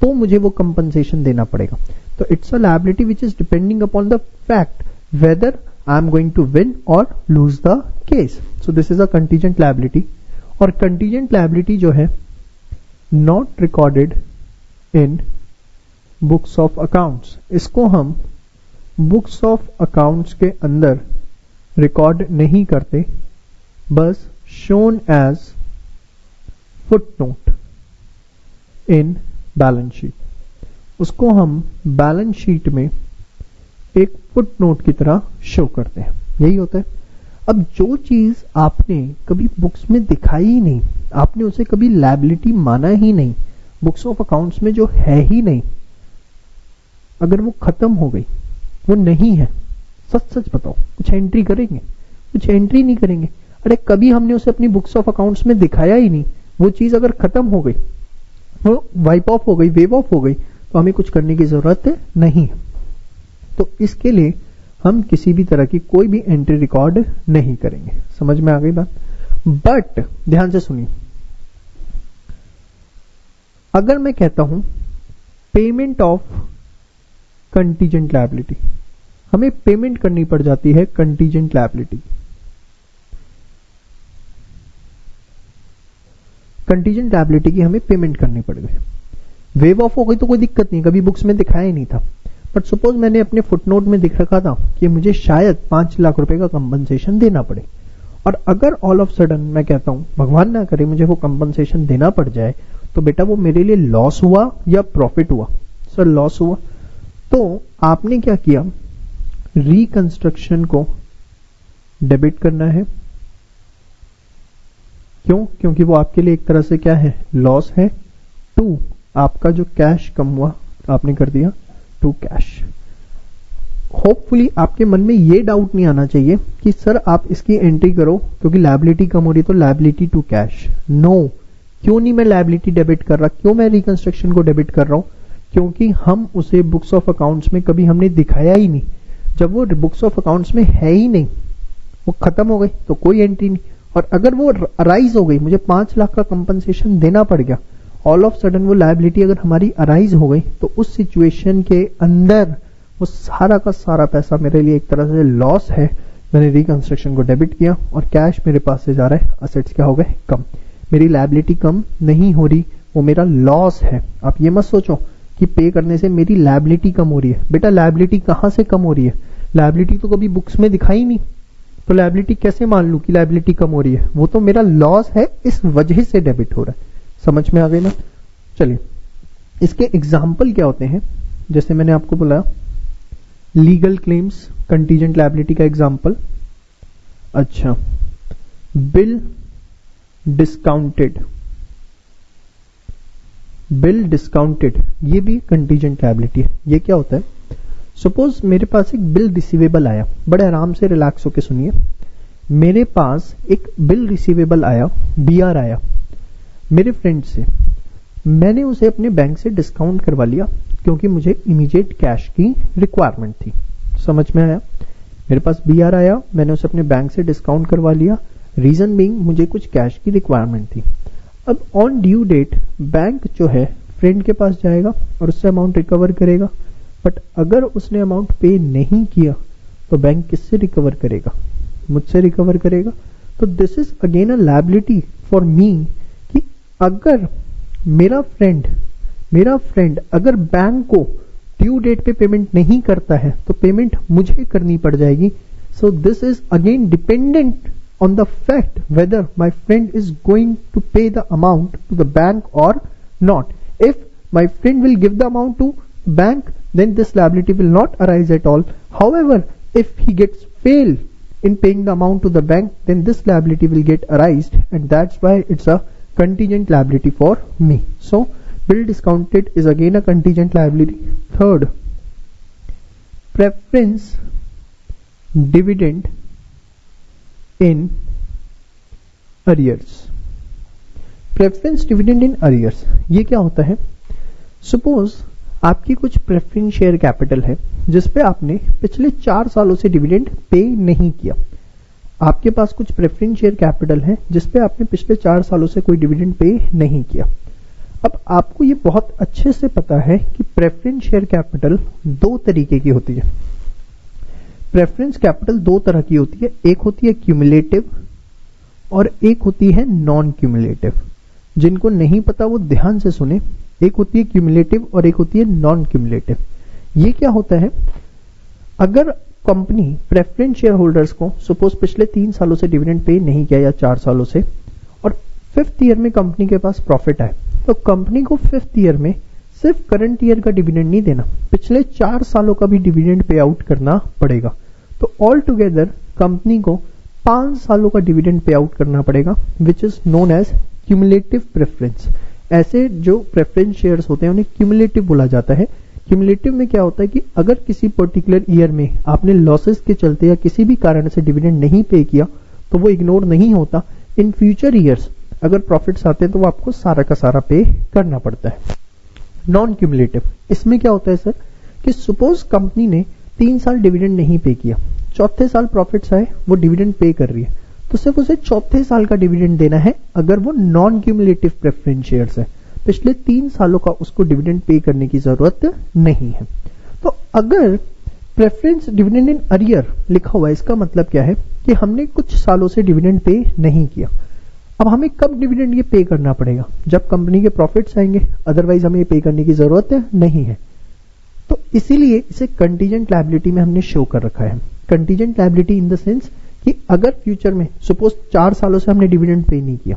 तो मुझे वो कंपनसेशन देना पड़ेगा। तो it's a liability which is depending upon the fact whether I am going to win और lose the case. So this is a contingent liability. और कंटीजेंट लायबिलिटी जो है not recorded in books of accounts, इसको हम बुक्स ऑफ अकाउंट्स के अंदर रिकॉर्ड नहीं करते, बस shown as footnote in balance sheet. उसको हम बैलेंस शीट में एक फुटनोट की तरह शो करते हैं। यही होता है। अब जो चीज आपने कभी बुक्स में दिखाई ही नहीं, आपने उसे कभी लायबिलिटी माना ही नहीं, बुक्स ऑफ अकाउंट्स में जो है ही नहीं, अगर वो खत्म हो गई, वो नहीं है, सच सच बताओ, कुछ एंट्री करेंगे? कुछ एंट्री नहीं करेंगे। अरे कभी हमने उसे अपनी बुक्स ऑफ अकाउंट्स में दिखाया ही नहीं, वो चीज अगर खत्म हो गई, वो वाइप ऑफ हो गई, वेव ऑफ हो गई, तो हमें कुछ करने की जरूरत नहीं है। तो इसके लिए हम किसी भी तरह की कोई भी एंट्री रिकॉर्ड नहीं करेंगे। समझ में आ गई बात? बट ध्यान से सुनिए, अगर मैं कहता हूं पेमेंट ऑफ कंटीजेंट लायबिलिटी, हमें पेमेंट करनी पड़ जाती है कंटीजेंट लायबिलिटी। कंटीजेंट लायबिलिटी की हमें पेमेंट करनी पड़ गई, वेव ऑफ हो गई तो कोई दिक्कत नहीं, कभी बुक्स में दिखाया ही नहीं था। बट सपोज मैंने अपने फुटनोट में दिख रखा था कि मुझे शायद 5 लाख रुपए का कंपनसेशन देना पड़े, और अगर ऑल ऑफ सडन मैं कहता हूं भगवान ना करे मुझे वो कंपनसेशन देना पड़ जाए, तो बेटा वो मेरे लिए लॉस हुआ या प्रॉफिट हुआ? सर लॉस हुआ। तो आपने क्या किया, रिकंस्ट्रक्शन को डेबिट करना है। क्यों? क्योंकि वो आपके लिए एक तरह से क्या है, लॉस है। 2, आपका जो कैश कम हुआ आपने कर दिया टू कैश। होपफुली आपके मन में ये डाउट नहीं आना चाहिए कि सर आप इसकी एंट्री करो क्योंकि लायबिलिटी कम हो रही है तो लायबिलिटी टू कैश। नो, क्यों नहीं मैं लायबिलिटी डेबिट कर रहा, क्यों मैं रिकंस्ट्रक्शन को डेबिट कर रहा हूं? क्योंकि हम उसे बुक्स ऑफ अकाउंट्स में कभी हमने दिखाया ही नहीं। जब वो बुक्स ऑफ अकाउंट्स में है ही नहीं, वो खत्म हो गई तो कोई एंट्री नहीं। और अगर वो अराइज हो गई, मुझे 5 लाख का कंपनसेशन देना पड़ गया, ऑल ऑफ सडन वो लायबिलिटी अगर हमारी अराइज हो गई तो उस सिचुएशन के अंदर वो सारा का सारा पैसा मेरे लिए एक तरह से लॉस है। मैंने रिकंस्ट्रक्शन को डेबिट किया और कैश मेरे पास से जा रहा है, असेट्स क्या हो गए कम, मेरी लायबिलिटी कम नहीं हो रही, वो मेरा लॉस है। आप ये मत सोचो कि पे करने से मेरी लायबिलिटी कम हो रही है। बेटा लायबिलिटी कहां से कम हो रही है? लायबिलिटी तो कभी बुक्स में दिखाई नहीं, तो लायबिलिटी कैसे मान लूं कि लायबिलिटी कम हो रही है? वो तो मेरा लॉस है, इस वजह से डेबिट हो रहा है। समझ में आ गई ना? चलिए, इसके एग्जाम्पल क्या होते हैं? जैसे मैंने आपको बोला लीगल क्लेम्स, कंटीजेंट लायबिलिटी का एग्जाम्पल। अच्छा, बिल डिस्काउंटेड, बिल डिस्काउंटेड ये भी कंटीजेंट लायबिलिटी है। ये क्या होता है? सपोज मेरे पास एक बिल रिसीवेबल आया, बड़े आराम से रिलैक्स होके सुनिए। मेरे पास एक बिल रिसीवेबल आया, बीआर आया मेरे फ्रेंड से, मैंने उसे अपने बैंक से डिस्काउंट करवा लिया क्योंकि मुझे इमीडिएट कैश की रिक्वायरमेंट थी। समझ में आया? मेरे पास बीआर आया, मैंने उसे अपने बैंक से डिस्काउंट करवा लिया, रीजन बीइंग मुझे कुछ कैश की रिक्वायरमेंट थी। अब ऑन ड्यू डेट बैंक जो है फ्रेंड के पास जाएगा और उससे अमाउंट रिकवर करेगा, बट अगर उसने अमाउंट पे नहीं किया तो बैंक किससे रिकवर करेगा? मुझसे रिकवर करेगा। तो this is again a liability for me कि अगर मेरा फ्रेंड अगर बैंक को ड्यू डेट पे पेमेंट नहीं करता है तो पेमेंट मुझे करनी पड़ जाएगी। सो this is again dependent on the fact whether my friend is going to pay the amount to the bank or not. If my friend will give the amount to bank, then this liability will not arise at all. However, if he gets fail in paying the amount to the bank, then this liability will get arised, and that's why it's a contingent liability for me. So bill discounted is again a contingent liability. Third, preference dividend in arrears. Preference dividend in arrears ये क्या होता है? सपोज आपकी कुछ प्रेफरेंस शेयर कैपिटल है जिसपे आपने पिछले 4 सालों से डिविडेंड पे नहीं किया। आपके पास कुछ प्रेफरेंस शेयर कैपिटल है जिसपे आपने पिछले 4 सालों से कोई डिविडेंड पे नहीं किया। अब आपको ये बहुत अच्छे से पता है कि प्रेफरेंस शेयर कैपिटल 2 तरीके की होती है। प्रेफरेंस कैपिटल 2 तरह की होती है, एक होती है क्यूमुलेटिव और एक होती है नॉन क्यूमुलेटिव। जिनको नहीं पता वो ध्यान से सुने, एक होती है क्यूमुलेटिव और एक होती है नॉन क्यूमुलेटिव। ये क्या होता है? अगर कंपनी प्रेफरेंस शेयर होल्डर्स को सपोज पिछले 3 सालों से डिविडेंड पे नहीं किया या 4 सालों से, और 5th ईयर में कंपनी के पास प्रॉफिट आए, तो कंपनी को 5th ईयर में सिर्फ करंट ईयर का डिविडेंड नहीं देना, पिछले 4 सालों का भी डिविडेंड पे आउट करना पड़ेगा। तो ऑल टुगेदर कंपनी को 5 सालों का डिविडेंड पे आउट करना पड़ेगा, which is known as cumulative preference. ऐसे जो प्रेफरेंस शेयर्स होते हैं उन्हें क्यूमुलेटिव बोला जाता है। क्यूमुलेटिव में क्या होता है कि अगर किसी पर्टिकुलर ईयर में आपने लॉसेस के चलते या किसी भी कारण से डिविडेंड नहीं पे किया तो वो इग्नोर नहीं होता। इन फ्यूचर ईयर्स अगर प्रॉफिट्स आते हैं तो वो आपको सारा का सारा पे करना पड़ता है। नॉन क्यूमुलेटिव, इसमें क्या होता है सर कि सपोज कंपनी ने 3 साल डिविडेंड नहीं पे किया, 4थे साल प्रॉफिट्स आए, वो डिविडेंड पे कर रही है, तो सिर्फ उसे 4थे साल का डिविडेंड देना है अगर वो नॉन क्यूमुलेटिव प्रेफरेंस शेयर्स है। पिछले 3 सालों का उसको डिविडेंड पे करने की जरूरत नहीं है। तो अगर प्रेफरेंस डिविडेंड इन अरियर लिखा हुआ है, इसका मतलब क्या है कि हमने कुछ सालों से डिविडेंड पे नहीं किया। अब हमें कब डिविडेंड ये पे करना पड़ेगा? जब कंपनी के प्रॉफिट्स आएंगे, अदरवाइज हमें ये पे करने की जरूरत नहीं है। तो इसीलिए इसे कंटीजेंट लायबिलिटी में हमने शो कर रखा है। Contingent liability in the sense कि अगर फ्यूचर में सपोज 4 सालों से हमने डिविडेंड पे नहीं किया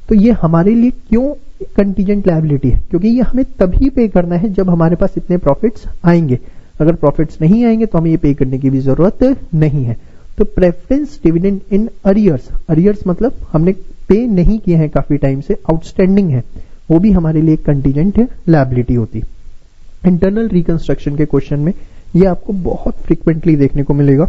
तो ये हमारे लिए क्यों कंटीजेंट लायबिलिटी है? क्योंकि ये हमें तभी पे करना है जब हमारे पास इतने प्रॉफिट्स आएंगे। अगर प्रॉफिट्स नहीं आएंगे तो हमें ये पे करने की भी जरूरत नहीं है। तो preference dividend in arrears, arrears मतलब हमने पे नहीं किए हैं काफी टाइम से, आउटस्टैंडिंग है, वो भी हमारे लिए कंटीजेंट लायबिलिटी होती। इंटरनल रिकंस्ट्रक्शन के क्वेश्चन में ये आपको बहुत फ्रीक्वेंटली देखने को मिलेगा,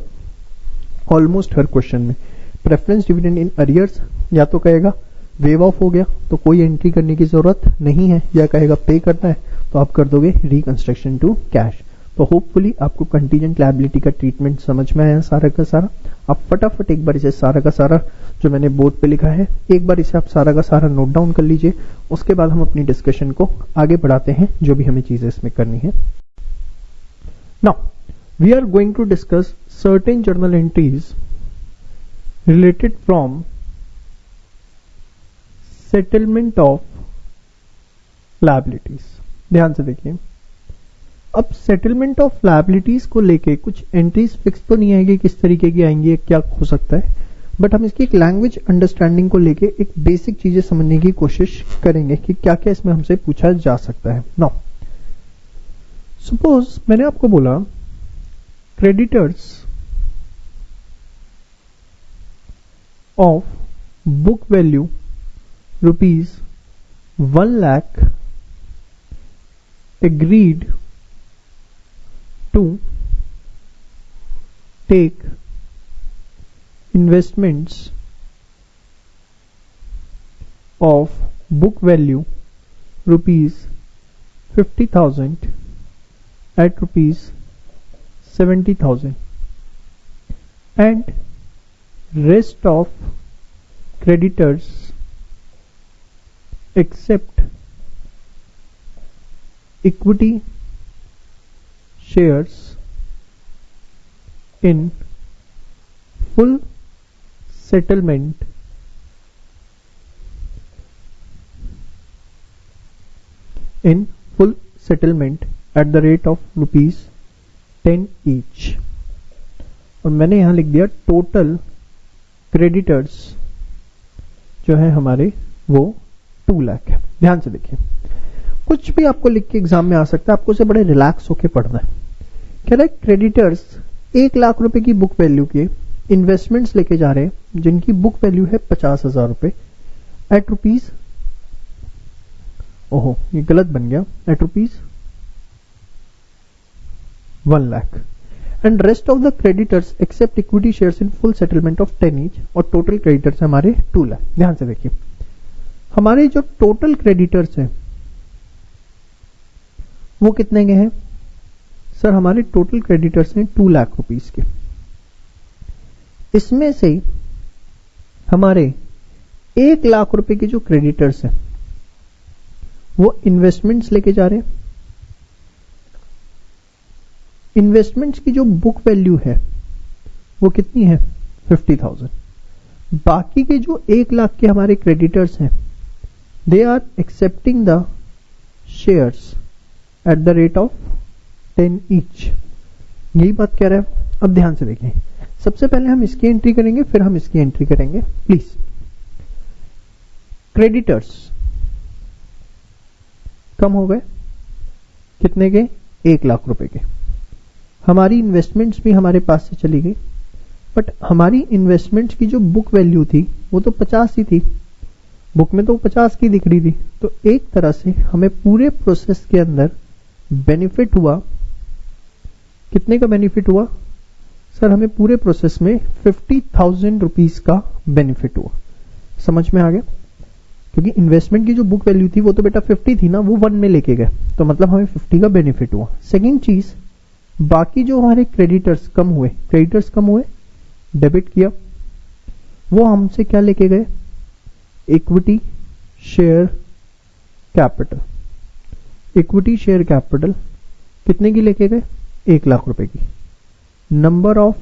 ऑलमोस्ट हर क्वेश्चन में। प्रेफरेंस डिविडेंड इन अरियर्स, या तो कहेगा वेव ऑफ हो गया तो कोई एंट्री करने की जरूरत नहीं है, या कहेगा पे करना है तो आप कर दोगे रिकंस्ट्रक्शन टू कैश। तो होपफुली आपको कंटीजेंट लायबिलिटी का ट्रीटमेंट समझ में आया सारा का सारा। आप फटाफट एक बार इसे सारा का सारा जो मैंने बोर्ड पे लिखा है, एक बार इसे आप सारा का सारा नोट डाउन कर लीजिए। उसके बाद हम अपनी डिस्कशन को आगे बढ़ाते हैं, जो भी हमें चीजें इसमें करनी है। Now we are going to discuss certain journal entries related from settlement of liabilities. ध्यान से देखिए, अब सेटलमेंट ऑफ लायबिलिटीज को लेके कुछ एंट्रीज फिक्स तो नहीं आएगी किस तरीके की आएंगी, क्या हो सकता है, बट हम इसकी एक लैंग्वेज अंडरस्टैंडिंग को लेके एक बेसिक चीजें समझने की कोशिश करेंगे कि क्या क्या इसमें हमसे पूछा जा सकता है। नाउ सपोज मैंने आपको बोला creditors of book value ₹1 lakh agreed to take investments of book value ₹50,000 at ₹70,000 and rest of creditors except equity shares in full settlement at the rate of ₹10 each। और मैंने यहां लिख दिया टोटल क्रेडिटर्स जो है हमारे वो 2 लाख है। ध्यान से देखिए, कुछ भी आपको लिख के एग्जाम में आ सकता है, आपको उसे बड़े रिलैक्स होके पढ़ना है। कह रहा है क्रेडिटर्स 1 लाख रुपए की बुक वैल्यू के इन्वेस्टमेंट्स लेके जा रहे हैं जिनकी बुक वैल्यू है 50,000 रुपए एट रुपीज, ओहो ये गलत बन गया, at ₹1 lakh and rest of the creditors accept equity shares in full settlement of 10 each, और टोटल क्रेडिटर्स हमारे 2 लाख। ध्यान से देखिए, हमारे जो टोटल क्रेडिटर्स हैं वो कितने के हैं सर? हमारे टोटल क्रेडिटर्स हैं 2 लाख रुपीस के। इसमें से हमारे 1 लाख रुपए के जो क्रेडिटर्स हैं वो इन्वेस्टमेंट्स लेके जा रहे हैं। इन्वेस्टमेंट्स की जो बुक वैल्यू है वो कितनी है? 50,000। बाकी के जो 1 लाख के हमारे क्रेडिटर्स हैं they are accepting the shares at the rate of 10 each. यही बात कह रहा है। अब ध्यान से देखें, सबसे पहले हम इसकी एंट्री करेंगे, फिर हम इसकी एंट्री करेंगे प्लीज। क्रेडिटर्स कम हो गए, कितने के? 1 लाख रुपए के। हमारी इन्वेस्टमेंट्स भी हमारे पास से चली गई, बट हमारी इन्वेस्टमेंट्स की जो बुक वैल्यू थी वो तो 50 ही थी, बुक में तो 50 की दिख रही थी। तो एक तरह से हमें पूरे प्रोसेस के अंदर बेनिफिट हुआ, कितने का बेनिफिट हुआ सर? हमें पूरे प्रोसेस में 50,000 रुपीज का बेनिफिट हुआ। समझ में आ गया? क्योंकि इन्वेस्टमेंट की जो बुक वैल्यू थी वो तो बेटा 50 थी ना, वो 1 में लेके गए, तो मतलब हमें 50 का बेनिफिट हुआ। सेकेंड चीज, बाकी जो हमारे क्रेडिटर्स कम हुए, डेबिट किया, वो हमसे क्या लेके गए? Equity share capital. Equity share capital कितने की लेके गए? 1 लाख रुपए की। नंबर ऑफ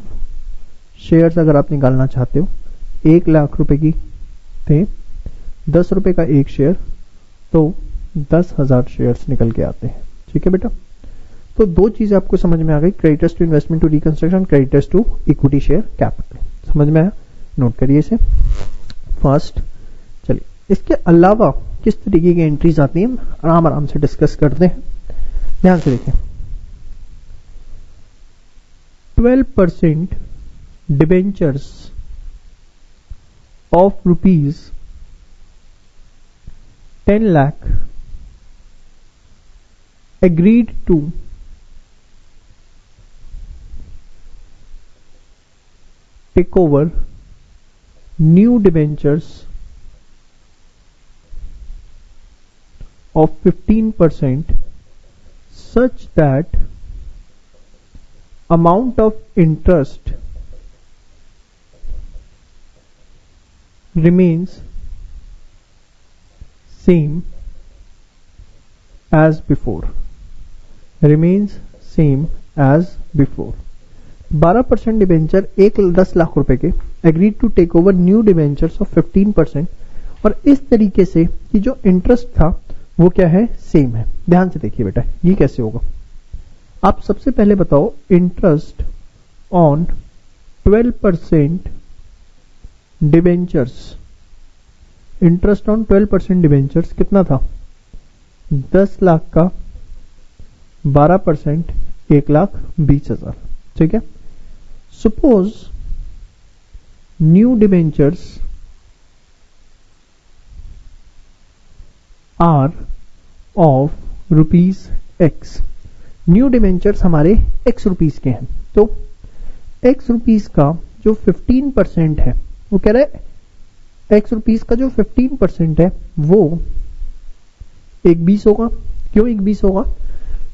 शेयर्स अगर आप निकालना चाहते हो, 1 लाख रुपए की थे, 10 रुपए का एक शेयर, तो 10,000 शेयर्स निकल के आते हैं। ठीक है बेटा, तो 2 चीजें आपको समझ में आ गई, creditors to investment to reconstruction, creditors to equity share capital. समझ में आया? नोट करिए इसे फर्स्ट। चलिए, इसके अलावा किस तरीके की एंट्रीज आती हैं आराम आराम से डिस्कस करते हैं। ध्यान से देखें, 12% debentures of ₹10 lakh agreed to take over new debentures of 15% such that amount of interest remains same as before. remains same as before. 12% debenture 10 lakh रुपए के agreed to take over new debentures of 15%, और इस तरीके से कि जो इंटरेस्ट था वो क्या है, सेम है. ध्यान से देखिए बेटा, ये कैसे होगा. आप सबसे पहले बताओ, interest on 12% debentures, interest on 12% debentures कितना था, 10 लाख का 12% 1,20,000. ठीक है. Suppose new debentures are of rupees X. New debentures हमारे एक्स रुपीज के हैं, तो एक्स रुपीज का जो 15% है, वो कह रहा है एक्स रुपीज का जो 15% है वो 1,20 होगा. क्यों 1,20 होगा,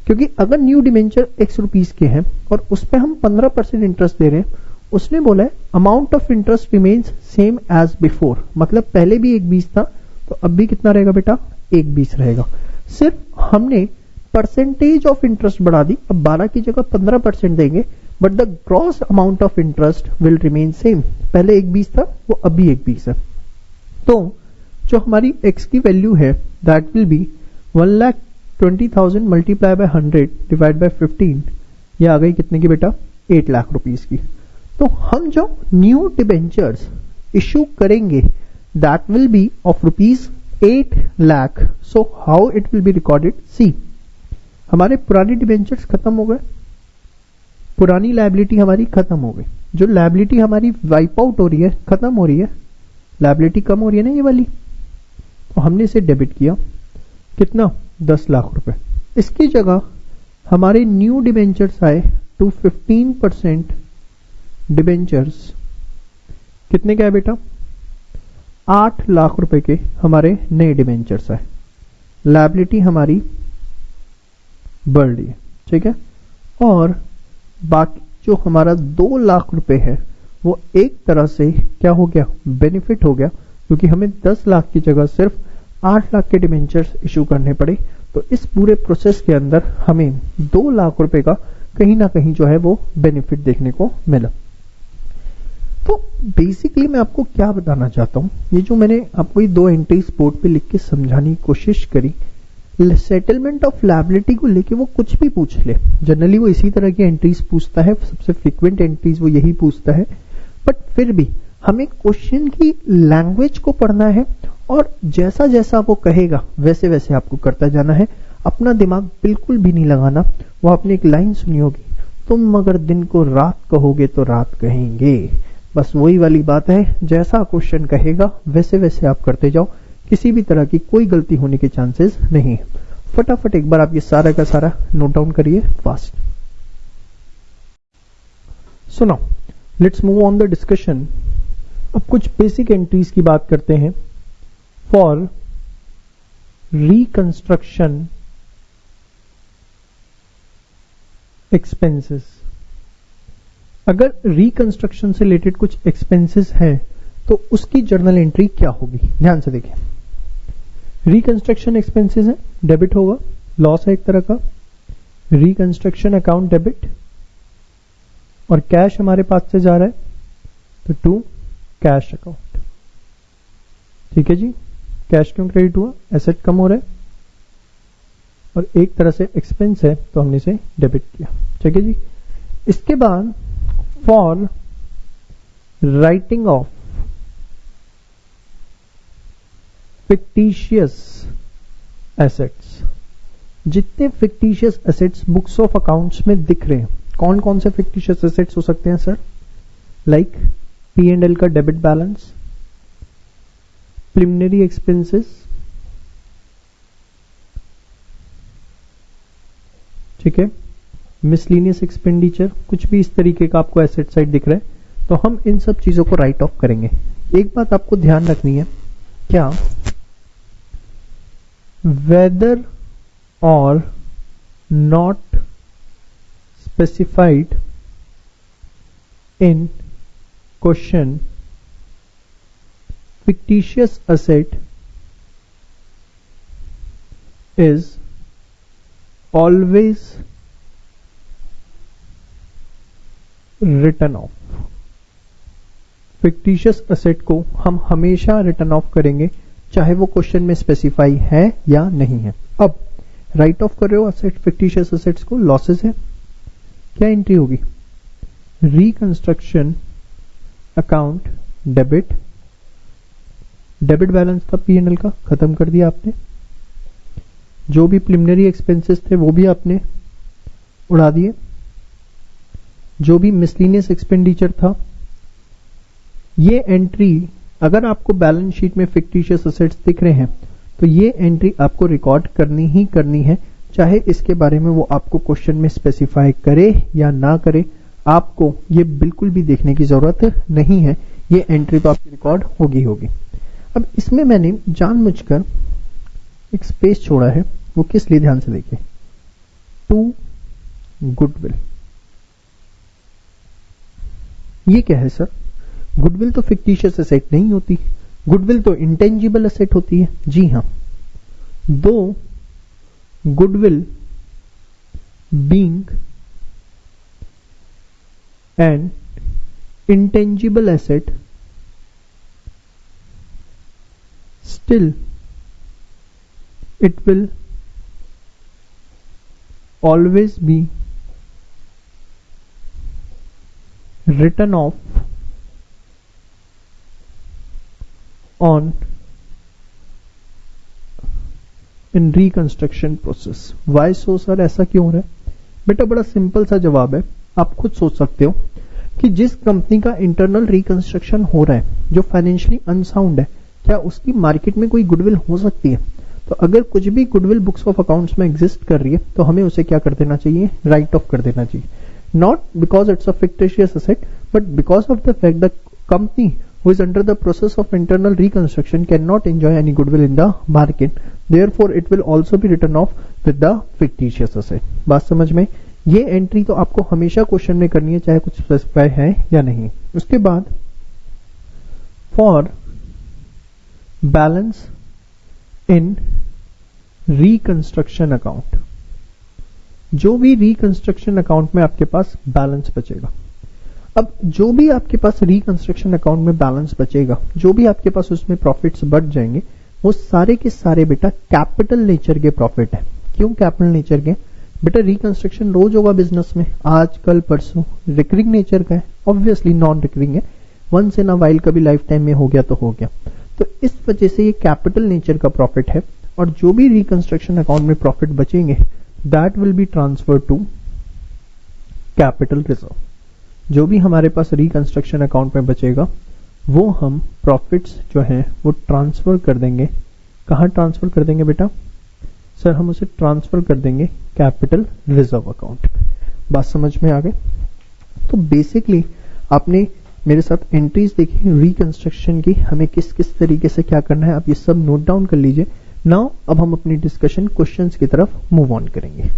क्योंकि अगर न्यू डिबेंचर एक्स रुपीज के हैं और उस पर हम 15% इंटरेस्ट दे रहे हैं, उसने बोला है amount of interest remains same as before, मतलब पहले भी 1,20 था तो अब भी कितना रहेगा बेटा, 1,20 रहेगा. सिर्फ हमने परसेंटेज ऑफ इंटरेस्ट बढ़ा दी, अब 12 की जगह 15% देंगे, but the gross amount of interest will remain same. पहले 1,20 था, वो अभी 1,20 है. तो जो हमारी x की वैल्यू है that will B 1,20,000 multiply by 100 divide by 15. ये आ गई कितने की बेटा, 8 लाख रुपीस की. तो हम जो न्यू डिबेंचर्स इश्यू करेंगे that will be of rupees 8 lakh. So how it will be recorded, see हमारे पुराने डिबेंचर्स खत्म हो गए, पुरानी लायबिलिटी हमारी खत्म हो गई. जो लायबिलिटी हमारी वाइप आउट हो रही है, खत्म हो रही है, लायबिलिटी कम हो रही है ना ये वाली, तो हमने इसे डेबिट किया. कितना, 10 लाख रुपए. इसकी जगह हमारे न्यू डिबेंचर्स आए टू 15% डिबेंचर्स. कितने का है बेटा, 8 लाख रुपए के हमारे नए डिबेंचर्स आए. लायबिलिटी हमारी बढ़ रही है. ठीक है. और बाकी जो हमारा 2 लाख रुपए है वो एक तरह से क्या हो गया, बेनिफिट हो गया, क्योंकि हमें 10 लाख की जगह सिर्फ 8 लाख के डिबेंचर्स इशू करने पड़े. तो इस पूरे प्रोसेस के अंदर हमें 2 लाख रुपए का कहीं ना कहीं जो है वो बेनिफिट देखने को मिला. तो बेसिकली मैं आपको क्या बताना चाहता हूं, ये जो मैंने आपको ये 2 एंट्रीज बोर्ड पे लिख के समझाने की कोशिश करी, सेटलमेंट ऑफ लायबिलिटी को लेके वो कुछ भी पूछ ले, जनरली वो इसी तरह की एंट्रीज पूछता है, सबसे फ्रीक्वेंट एंट्रीज वो यही पूछता है. बट फिर भी हमें क्वेश्चन की लैंग्वेज को पढ़ना है और जैसा जैसा वो कहेगा वैसे वैसे आपको करता जाना है. अपना दिमाग बिल्कुल भी नहीं लगाना. वो आपने एक लाइन सुनी होगी, तुम अगर दिन को रात कहोगे तो रात कहेंगे. बस वही वाली बात है, जैसा क्वेश्चन कहेगा वैसे वैसे आप करते जाओ, किसी भी तरह की कोई गलती होने के चांसेस नहीं है. फटाफट एक बार आप ये सारा का सारा नोट डाउन करिए fast. So now let's move on the discussion. अब कुछ बेसिक एंट्रीज की बात करते हैं. फॉर रिकंस्ट्रक्शन एक्सपेंसेस, अगर रिकंस्ट्रक्शन से रिलेटेड कुछ एक्सपेंसेस हैं तो उसकी जर्नल एंट्री क्या होगी. ध्यान से देखिए, रिकंस्ट्रक्शन एक्सपेंसेस है, डेबिट होगा, लॉस है एक तरह का, रिकंस्ट्रक्शन अकाउंट डेबिट, और कैश हमारे पास से जा रहा है तो टू कैश अकाउंट. ठीक है जी, कैश क्यों क्रेडिट हुआ, एसेट कम हो रहा है और एक तरह से एक्सपेंस है तो हमने इसे डेबिट किया. ठीक है जी. इसके बाद for writing off fictitious assets, जितने fictitious assets books of accounts में दिख रहे हैं, कौन कौन से फिक्टिशियस एसेट्स हो सकते हैं सर, लाइक P&L का डेबिट बैलेंस, प्रिलिमिनरी एक्सपेंसेस, ठीक है, मिसलिनियस एक्सपेंडिचर, कुछ भी इस तरीके का आपको एसेट साइड दिख रहा है, तो हम इन सब चीजों को राइट ऑफ करेंगे। एक बात आपको ध्यान रखनी है, क्या वेदर और not specified in question fictitious asset is always written off। Fictitious asset को हम हमेशा रिटर्न ऑफ करेंगे, चाहे वो क्वेश्चन में स्पेसिफाई है या नहीं है। अब राइट ऑफ कर रहे हो असेट, फिक्टिशियस असेट्स को, लॉसेस है, क्या एंट्री होगी? Reconstruction account debit, debit balance था पीएनएल का, खत्म कर दिया आपने। जो भी प्रिलिमिनरी एक्सपेंसेस थे वो भी आपने उड़ा दिए। जो भी मिसलिनियस एक्सपेंडिचर था, ये एंट्री अगर आपको बैलेंस शीट में फिक्टिशियस असेट्स दिख रहे हैं तो ये एंट्री आपको रिकॉर्ड करनी ही करनी है, चाहे इसके बारे में वो आपको क्वेश्चन में स्पेसिफाई करे या ना करे। आपको ये बिल्कुल भी देखने की जरूरत नहीं है, ये एंट्री तो आपकी रिकॉर्ड होगी होगी। अब इसमें मैंने जानबूझकर एक स्पेस छोड़ा है, वो किस लिए, ध्यान से देखिए। टू गुडविल, ये क्या है सर? गुडविल तो फिक्टिशियस एसेट नहीं होती, गुडविल तो इंटेंजिबल एसेट होती है। जी हां, दो goodwill being an intangible asset, still it will always be written off on in reconstruction process। why so sir, ऐसा क्यों हो रहा है? बेटा बड़ा सिंपल सा जवाब है, आप खुद सोच सकते हो कि जिस कंपनी का इंटरनल रिकंस्ट्रक्शन हो रहा है, जो फाइनेंशियली अनसाउंड है, क्या उसकी मार्केट में कोई गुडविल हो सकती है? तो अगर कुछ भी गुडविल बुक्स ऑफ अकाउंट्स में एग्जिस्ट कर रही है तो हमें उसे क्या कर देना चाहिए? राइट ऑफ कर देना चाहिए। Not because it's a fictitious asset, but because of the fact the company who is under the process of internal reconstruction can not enjoy any goodwill in the market, therefore it will also be written off with the fictitious asset. बात समझ में? ये एंट्री तो आपको हमेशा क्वेश्चन में करनी है, चाहे कुछ स्पेसिफाई है या नहीं। उसके बाद for balance in reconstruction account, जो भी रिकंस्ट्रक्शन अकाउंट में आपके पास बैलेंस बचेगा, अब जो भी आपके पास रिकंस्ट्रक्शन अकाउंट में बैलेंस बचेगा, जो भी आपके पास उसमें प्रॉफिट्स बढ़ जाएंगे, वो सारे के सारे बेटा कैपिटल नेचर के प्रॉफिट है। क्यों कैपिटल नेचर के? बेटा रिकंस्ट्रक्शन रोज होगा बिजनेस में, आज कल परसों, रिकरिंग नेचर का है, ऑब्वियसली नॉन रिकरिंग है, वंस इन अ वाइल, कभी लाइफ टाइम में हो गया तो हो गया। तो इस वजह से ये कैपिटल नेचर का प्रॉफिट है, और जो भी रिकंस्ट्रक्शन अकाउंट में प्रॉफिट बचेंगे that will be transfer to capital reserve. जो भी हमारे पास रिकंस्ट्रक्शन अकाउंट में बचेगा वो हम प्रॉफिट्स जो हैं वो ट्रांसफर कर देंगे। कहां ट्रांसफर कर देंगे बेटा? सर हम उसे ट्रांसफर कर देंगे कैपिटल रिजर्व अकाउंट पे। बात समझ में आ गई? तो बेसिकली आपने मेरे साथ एंट्रीज देखी रिकंस्ट्रक्शन की, हमें किस किस तरीके से क्या करना है आप ये सब नोट डाउन कर लीजिए। नाउ अब हम अपनी डिस्कशन क्वेश्चंस की तरफ मूव ऑन करेंगे।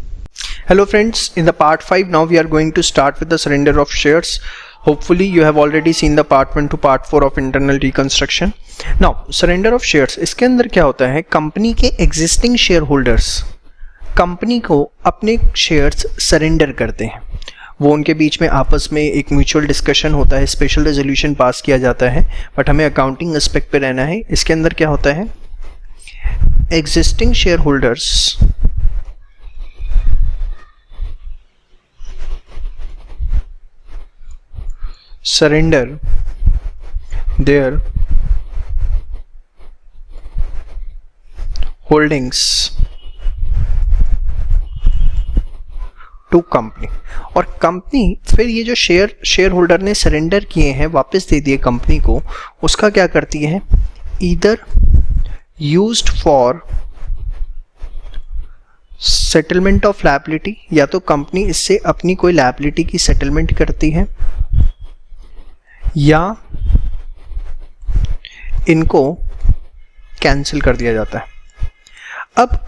Hello friends, in the part 5 now we are going to start with the surrender of shares. Hopefully you have already seen the part 1 to part 4 of internal reconstruction. Now surrender of shares, इसके अंदर क्या होता है, कंपनी के एग्जिस्टिंग शेयर होल्डर्स कंपनी को अपने शेयर्स सरेंडर करते हैं। वो उनके बीच में आपस में एक म्यूचुअल डिस्कशन होता है, स्पेशल रेजोल्यूशन पास किया जाता है, बट हमें अकाउंटिंग एस्पेक्ट पे रहना है। इसके अंदर क्या होता है, existing share holders surrender their holdings to company, और कंपनी फिर ये जो शेयर होल्डर ने सरेंडर किए हैं वापस दे दिए कंपनी को, उसका क्या करती है, either used for settlement of liability, या तो कंपनी इससे अपनी कोई लायबिलिटी की सेटलमेंट करती है या इनको कैंसिल कर दिया जाता है। अब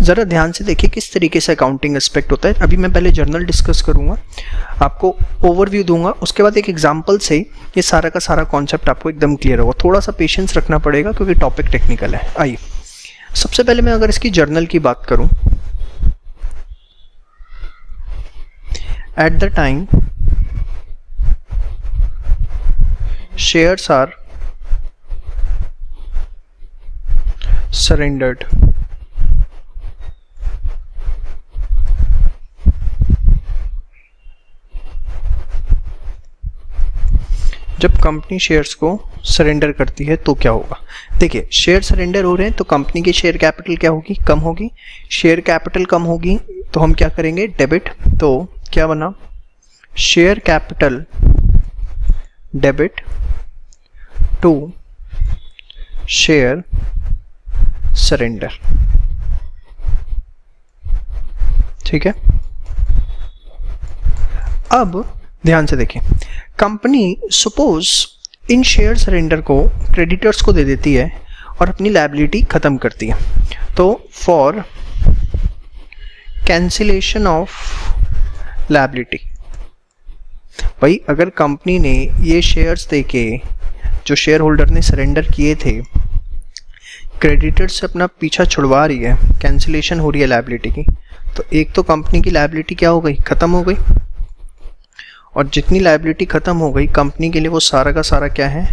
ज़रा ध्यान से देखिए किस तरीके से अकाउंटिंग एस्पेक्ट होता है। अभी मैं पहले जर्नल डिस्कस करूंगा, आपको ओवरव्यू दूंगा, उसके बाद एक एग्जांपल से ये सारा का सारा कॉन्सेप्ट आपको एकदम क्लियर होगा। थोड़ा सा पेशेंस रखना पड़ेगा क्योंकि टॉपिक टेक्निकल है। आइए सबसे पहले मैं अगर इसकी जर्नल की बात करूं, at the time shares are surrendered, जब कंपनी शेयर्स को सरेंडर करती है तो क्या होगा। देखिए शेयर सरेंडर हो रहे हैं तो कंपनी की शेयर कैपिटल क्या होगी, कम होगी। शेयर कैपिटल कम होगी तो हम क्या करेंगे, डेबिट। तो क्या बना, share capital debit to share surrender. ठीक है। अब ध्यान से देखें, company suppose in share surrender को क्रेडिटर्स को दे देती है और अपनी लायबिलिटी खत्म करती है। तो फॉर कैंसिलेशन ऑफ लायबिलिटी, भाई अगर कंपनी ने ये शेयर्स देके जो शेयर होल्डर ने सरेंडर किए थे क्रेडिटर से अपना पीछा छुड़वा रही है, कैंसिलेशन हो रही है लायबिलिटी की, तो एक तो कंपनी की लायबिलिटी क्या हो गई, खत्म हो गई। और जितनी लायबिलिटी खत्म हो गई कंपनी के लिए वो सारा का सारा क्या है,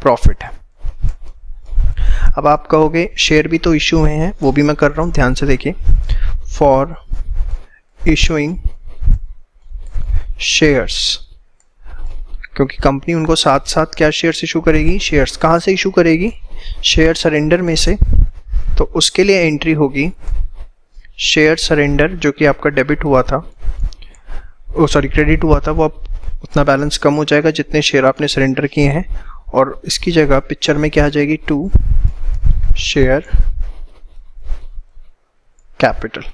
प्रॉफिट है। अब आप कहोगे शेयर भी तो इशू हुए हैं, वो भी मैं कर रहा हूं, ध्यान से देखिए। फॉर इशूइंग शेयर्स, क्योंकि कंपनी उनको साथ साथ क्या शेयर्स इशू करेगी, शेयर्स कहाँ से इशू करेगी, शेयर सरेंडर में से। तो उसके लिए एंट्री होगी शेयर सरेंडर, जो कि आपका डेबिट हुआ था, क्रेडिट हुआ था, वो अब उतना बैलेंस कम हो जाएगा जितने शेयर आपने सरेंडर किए हैं, और इसकी जगह पिक्चर में क्या आ जाएगी, टू शेयर कैपिटल।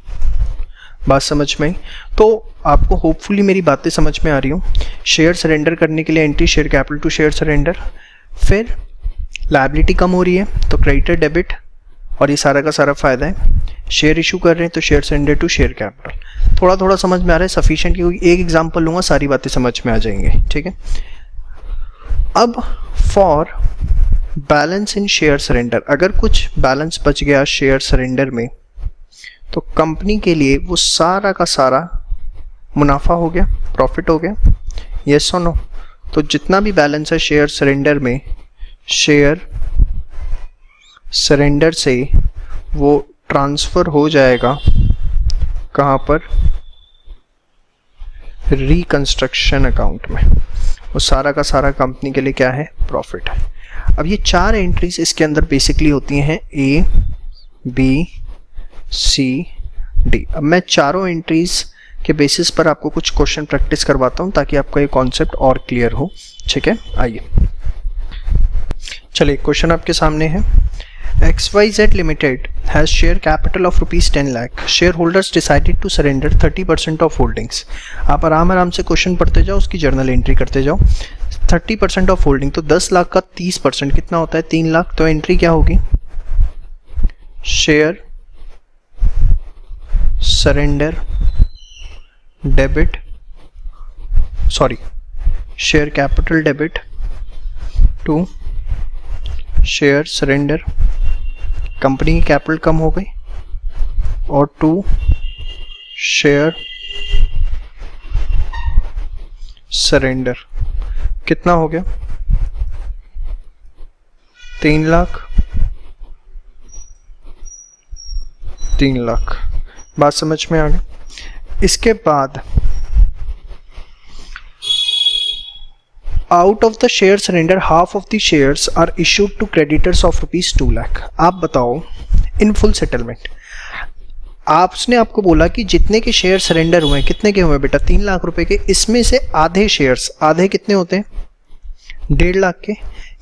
बात समझ में आई? तो आपको होपफुली मेरी बातें समझ में आ रही हूँ। शेयर सरेंडर करने के लिए entry share capital to share surrender, फिर लायबिलिटी कम हो रही है तो क्रेडिटर डेबिट, और ये सारा का सारा फायदा है। शेयर इशू कर रहे हैं तो share surrender to share capital. थोड़ा थोड़ा समझ में आ रहा है, सफिशिएंट, क्योंकि एक एग्जांपल लूंगा सारी बातें समझ में आ जाएंगे। ठीक है। अब for balance in share surrender, अगर कुछ बैलेंस बच गया शेयर सरेंडर में तो कंपनी के लिए वो सारा का सारा मुनाफा हो गया, प्रॉफिट हो गया, यस और नो। तो जितना भी बैलेंस है शेयर सरेंडर में, शेयर सरेंडर से वो ट्रांसफ़र हो जाएगा कहाँ पर, रिकंस्ट्रक्शन अकाउंट में। वो सारा का सारा कंपनी के लिए क्या है, प्रॉफिट है। अब ये चार एंट्रीज इसके अंदर बेसिकली होती हैं, ए बी सी डी। अब मैं चारों एंट्रीज के बेसिस पर आपको कुछ क्वेश्चन प्रैक्टिस करवाता हूँ ताकि आपका ये कॉन्सेप्ट और क्लियर हो। ठीक है, आइए चलिए, क्वेश्चन आपके सामने है। XYZ Limited has share capital of ₹10 lakh. Shareholders decided to surrender 30% of holdings. आप आराम से क्वेश्चन पढ़ते जाओ, उसकी जर्नल एंट्री करते जाओ। 30% ऑफ होल्डिंग, तो 10 लाख का 30% कितना होता है, 3 लाख। तो एंट्री क्या होगी, share surrender debit, share capital debit to share surrender. Company की कैपिटल कम हो गई, और टू शेयर सरेंडर कितना हो गया, 3 लाख। 3 लाख, बात समझ में आ गई। इसके बाद out of the share surrender half of the shares are issued to creditors of ₹2 lakh. आप बताओ इन फुल सेटलमेंट, आपने आपको बोला कि जितने के शेयर सरेंडर हुए, कितने के हुए बेटा, 3 लाख रुपए के। इसमें से आधे शेयर्स, आधे कितने होते हैं, 1.5 लाख के।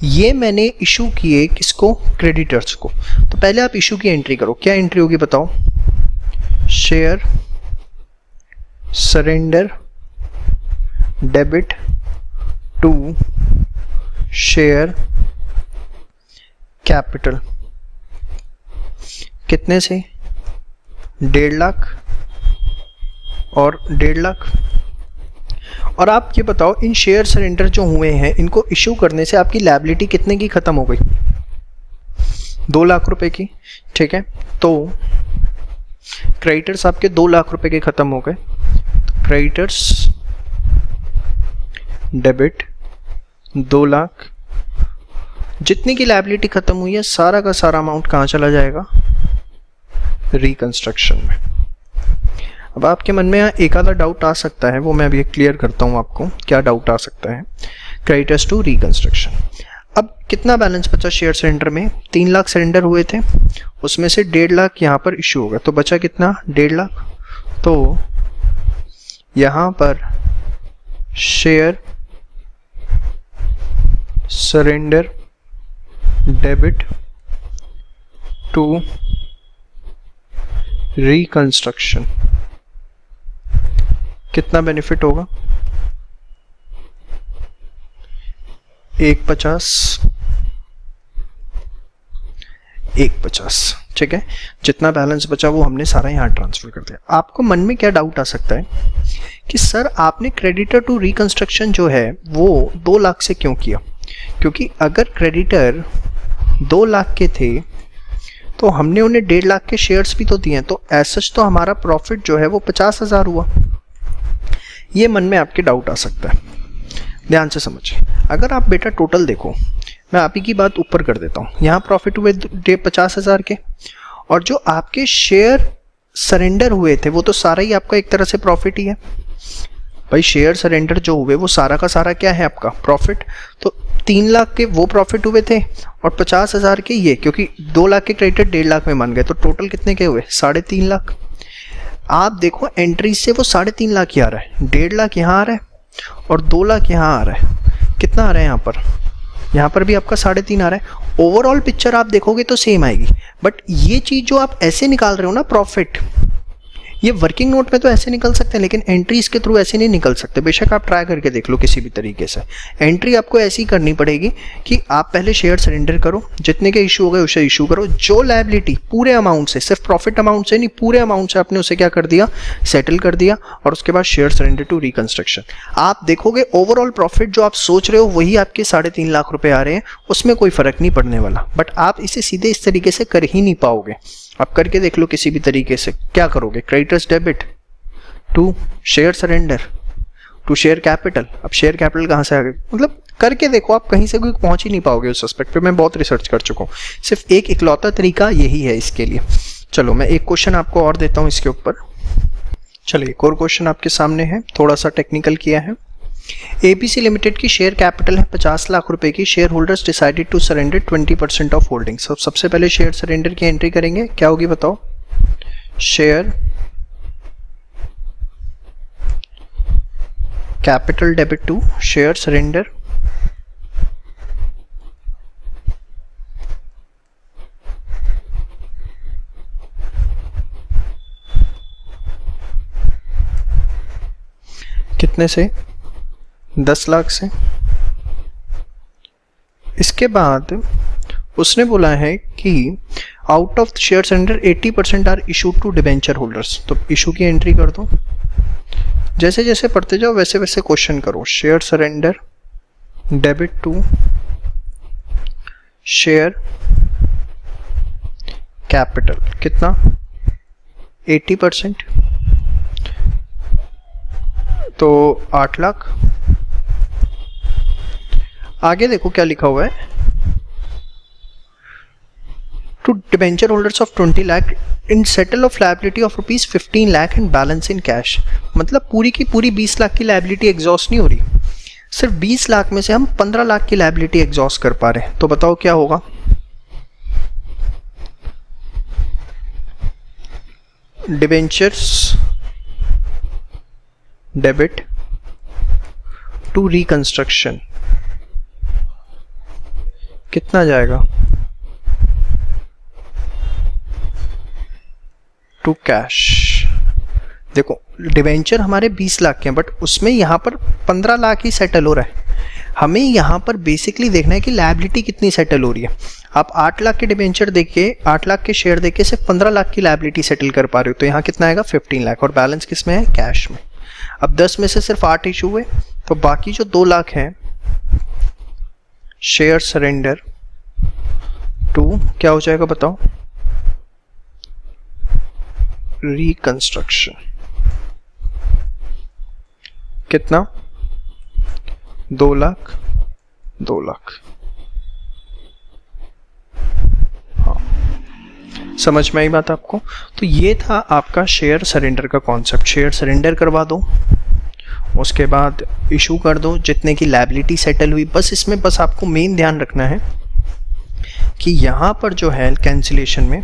ये मैंने इशू किए किसको, क्रेडिटर्स को। तो पहले आप इशू की एंट्री करो, क्या एंट्री होगी बताओ, share surrender debit to share capital. कितने से? 1.5 लाख और 1.5 लाख। और आप ये बताओ, इन शेयर सरेंडर जो हुए हैं, इनको इशू करने से आपकी लायबिलिटी कितने की खत्म हो गई? 2 लाख रुपए की। ठीक है, तो क्रेडिटर्स आपके 2 लाख रुपए के खत्म हो गए। क्रेडिटर्स डेबिट 2 लाख, जितनी की लायबिलिटी खत्म हुई है सारा का सारा अमाउंट कहाँ चला जाएगा? रिकंस्ट्रक्शन में। अब आपके मन में यहाँ एक आधा डाउट आ सकता है, वो मैं अभी क्लियर करता हूँ आपको क्या डाउट आ सकता है। Creditors to reconstruction. अब कितना बैलेंस बचा शेयर सरेंडर में? 3 लाख सरेंडर हुए थे, उसमें से 1.5 लाख यहाँ पर इशू होगा, तो बचा कितना? 1.5 लाख। तो यहाँ पर share surrender debit to reconstruction कितना बेनिफिट होगा? 150। ठीक है, जितना बैलेंस बचा वो हमने सारा यहाँ ट्रांसफर कर दिया। आपको मन में क्या डाउट आ सकता है कि सर आपने क्रेडिटर टू रिकंस्ट्रक्शन जो है वो 2 लाख से क्यों किया? क्योंकि अगर क्रेडिटर 2 लाख के थे तो हमने उन्हें 1.5 लाख के शेयर्स भी तो दिए हैं, तो ऐसा तो हमारा प्रॉफिट जो है वो 50,000 हुआ। ये मन में आपके डाउट आ सकता है, ध्यान से समझिए। अगर आप बेटा टोटल देखो, मैं आप ही की बात ऊपर कर देता हूँ, यहाँ प्रॉफिट हुए 50,000 के, और जो आपके शेयर सरेंडर हुए थे वो तो सारा ही आपका एक तरह से प्रॉफिट ही है भाई। शेयर सरेंडर जो हुए वो सारा का सारा क्या है? आपका प्रॉफिट। तो 3 लाख के वो प्रॉफिट हुए थे और 50,000 के ये, क्योंकि 2 लाख के क्रेडिटर 1.5 लाख में मान गए, तो टोटल कितने के हुए? 3.5 लाख। आप देखो एंट्री से वो 3.5 लाख ही आ रहा है, 1.5 लाख यहाँ आ रहा है और 2 लाख यहाँ आ रहा है। कितना आ रहा है यहाँ पर? यहाँ पर भी आपका 3.5 आ रहा है। ओवरऑल पिक्चर आप देखोगे तो सेम आएगी, बट ये चीज जो आप ऐसे निकाल रहे हो ना प्रॉफिट, ये वर्किंग नोट में तो ऐसे निकल सकते हैं, लेकिन एंट्रीज के थ्रू ऐसे नहीं निकल सकते। बेशक आप ट्राई करके देख लो किसी भी तरीके से। एंट्री आपको ऐसी करनी पड़ेगी कि आप पहले शेयर सरेंडर करो, जितने के इशू हो गए उसे इशू करो, जो लायबिलिटी पूरे अमाउंट से, सिर्फ प्रॉफिट अमाउंट से नहीं, पूरे अमाउंट से आपने उसे क्या कर दिया? सेटल कर दिया। और उसके बाद शेयर सरेंडर टू रिकंस्ट्रक्शन। आप देखोगे ओवरऑल प्रॉफिट जो आप सोच रहे हो वही आपके 3.5 लाख रुपए आ रहे हैं, उसमें कोई फर्क नहीं पड़ने वाला। बट आप इसे सीधे इस तरीके से कर ही नहीं पाओगे। आप करके देख लो किसी भी तरीके से। क्या करोगे? Creditors debit to share surrender to share capital. अब शेयर कैपिटल कहाँ से आ गए? मतलब करके देखो, आप कहीं से कोई पहुंच ही नहीं पाओगे उस एस्पेक्ट पे। मैं बहुत रिसर्च कर चुका हूँ, सिर्फ एक इकलौता तरीका यही है इसके लिए। चलो मैं एक क्वेश्चन आपको और देता हूँ इसके ऊपर। चलिए एक और क्वेश्चन आपके सामने है, थोड़ा सा टेक्निकल किया है। एबीसी लिमिटेड की शेयर कैपिटल है 50 लाख रुपए की। Share holders decided to surrender 20% of holding. सबसे पहले शेयर सरेंडर की एंट्री करेंगे, क्या होगी बताओ? Share capital debit to share surrender कितने से? 10 लाख से। इसके बाद उसने बोला है कि out of share surrender 80% are issued to debenture holders. तो इशू की एंट्री कर दो। जैसे जैसे पढ़ते जाओ वैसे वैसे क्वेश्चन करो। Share surrender debit to share capital कितना? 80%, तो 8 लाख। आगे देखो क्या लिखा हुआ है, to debenture holders of 20 lakh in settle of liability of rupees 15 lakh and balance in cash. मतलब पूरी की पूरी 20 लाख की लायबिलिटी एग्जॉस्ट नहीं हो रही, सिर्फ 20 लाख में से हम 15 लाख की लायबिलिटी एग्जॉस्ट कर पा रहे हैं। तो बताओ क्या होगा? डिबेंचर्स डेबिट टू रिकंस्ट्रक्शन कितना जाएगा? To cash. देखो डिवेंचर हमारे 20 लाख के हैं, बट उसमें यहाँ पर 15 लाख ही सेटल हो रहा है। हमें यहाँ पर बेसिकली देखना है कि लायबिलिटी कितनी सेटल हो रही है। आप 8 लाख के डिवेंचर देके, 8 लाख के शेयर देके सिर्फ 15 लाख की लायबिलिटी सेटल कर पा रहे हो, तो यहाँ कितना आएगा 15 लाख, और बैलेंस किस में है, कैश में। अब 10 में से सिर्फ 8 इशू हुए, तो बाकी जो 2 लाख हैं शेयर सरेंडर टू क्या हो जाएगा बताओ, रिकंस्ट्रक्शन। कितना, 2 लाख 2 लाख। हाँ, समझ में आई बात आपको? तो ये था आपका शेयर सरेंडर का कॉन्सेप्ट। शेयर सरेंडर करवा दो, उसके बाद इशू कर दो, जितने की लायबिलिटी सेटल हुई। बस इसमें बस आपको मेन ध्यान रखना है कि यहाँ पर जो है कैंसिलेशन में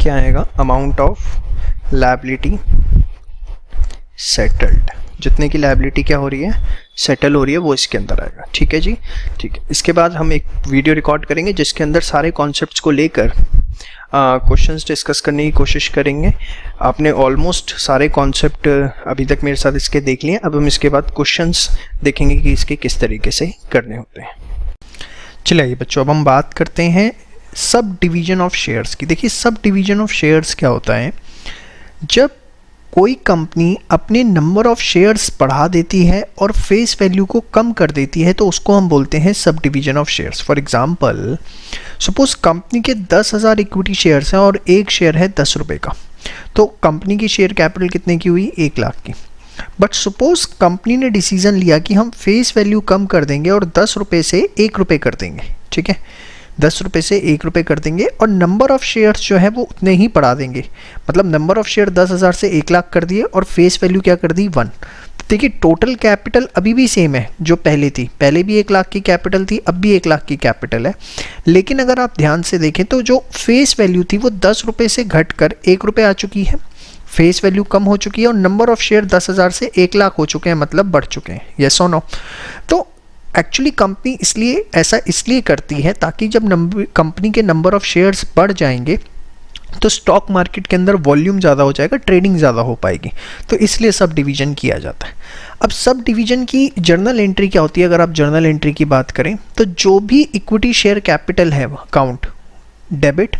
क्या आएगा, अमाउंट ऑफ लायबिलिटी सेटल्ड। जितने की लायबिलिटी क्या हो रही है, सेटल हो रही है, वो इसके अंदर आएगा। ठीक है जी, ठीक है। इसके बाद हम एक वीडियो रिकॉर्ड करेंगे जिसके अंदर सारे कॉन्सेप्ट्स को लेकर क्वेश्चंस डिस्कस करने की कोशिश करेंगे। आपने ऑलमोस्ट सारे कॉन्सेप्ट अभी तक मेरे साथ इसके देख लिए। अब हम इसके बाद क्वेश्चंस देखेंगे कि इसके किस तरीके से करने होते हैं। चलिए बच्चों, अब हम बात करते हैं सब डिवीजन ऑफ शेयर्स की। देखिए सब डिवीजन ऑफ शेयर्स क्या होता है, जब कोई कंपनी अपने नंबर ऑफ शेयर्स बढ़ा देती है और फेस वैल्यू को कम कर देती है, तो उसको हम बोलते हैं sub division of shares. For example, suppose company के 10,000 इक्विटी शेयर्स हैं और एक शेयर है 10 रुपये का, तो कंपनी की शेयर कैपिटल कितने की हुई, 1 लाख की। बट सपोज कंपनी ने डिसीजन लिया कि हम फेस वैल्यू कम कर देंगे और 10 रुपये से 1 रुपये कर देंगे। ठीक है, 10 रुपये से 1 रुपये कर देंगे और नंबर ऑफ शेयर्स जो है वो उतने ही बढ़ा देंगे। मतलब नंबर ऑफ शेयर 10,000 से 1 लाख कर दिए और फेस वैल्यू क्या कर दी, 1। तो देखिए टोटल कैपिटल अभी भी सेम है जो पहले थी। पहले भी 1 लाख की कैपिटल थी, अब भी 1 लाख की कैपिटल है। लेकिन अगर आप ध्यान से देखें तो जो फेस वैल्यू थी वो 10 रुपये से घट कर 1 रुपये आ चुकी है। फेस वैल्यू कम हो चुकी है और नंबर ऑफ शेयर 10,000 से 1 लाख हो चुके हैं, मतलब बढ़ चुके हैं। यस और नो? तो एक्चुअली कंपनी इसलिए करती है ताकि जब कंपनी के नंबर ऑफ शेयर्स बढ़ जाएंगे तो स्टॉक मार्केट के अंदर वॉल्यूम ज़्यादा हो जाएगा, ट्रेडिंग ज़्यादा हो पाएगी। तो इसलिए सब डिवीजन किया जाता है। अब सब डिवीजन की जर्नल एंट्री क्या होती है? अगर आप जर्नल एंट्री की बात करें तो जो भी इक्विटी शेयर कैपिटल है account debit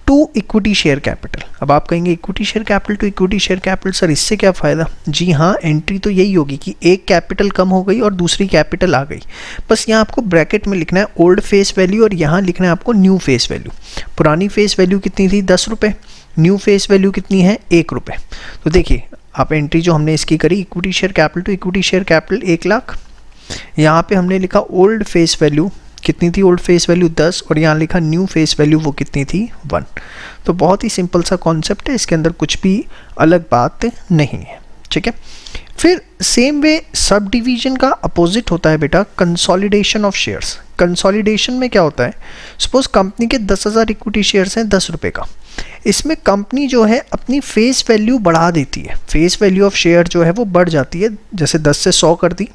to equity share capital. अब आप कहेंगे equity share capital to equity share capital, sir इससे क्या फ़ायदा? जी हाँ, एंट्री तो यही होगी कि एक कैपिटल कम हो गई और दूसरी कैपिटल आ गई। बस यहाँ आपको ब्रैकेट में लिखना है ओल्ड फेस वैल्यू और यहाँ लिखना है आपको न्यू फेस वैल्यू। पुरानी फेस वैल्यू कितनी थी, 10 रुपये। न्यू फेस वैल्यू कितनी है, 1 रुपये। तो देखिए आप एंट्री जो हमने इसकी करी, equity share capital to equity share capital 1 lakh. यहाँ पे हमने लिखा ओल्ड फेस वैल्यू कितनी थी, ओल्ड फेस वैल्यू 10, और यहाँ लिखा न्यू फेस वैल्यू वो कितनी थी, 1। तो बहुत ही सिंपल सा कॉन्सेप्ट है, इसके अंदर कुछ भी अलग बात नहीं है। ठीक है, फिर सेम वे सब डिवीजन का अपोजिट होता है बेटा कंसोलिडेशन ऑफ शेयर्स। कंसोलिडेशन में क्या होता है, सपोज कंपनी के 10,000 इक्विटी शेयर्स हैं 10 रुपये का। इसमें कंपनी जो है अपनी फेस वैल्यू बढ़ा देती है। फेस वैल्यू ऑफ शेयर जो है वो बढ़ जाती है, जैसे 10 से 100 कर दी,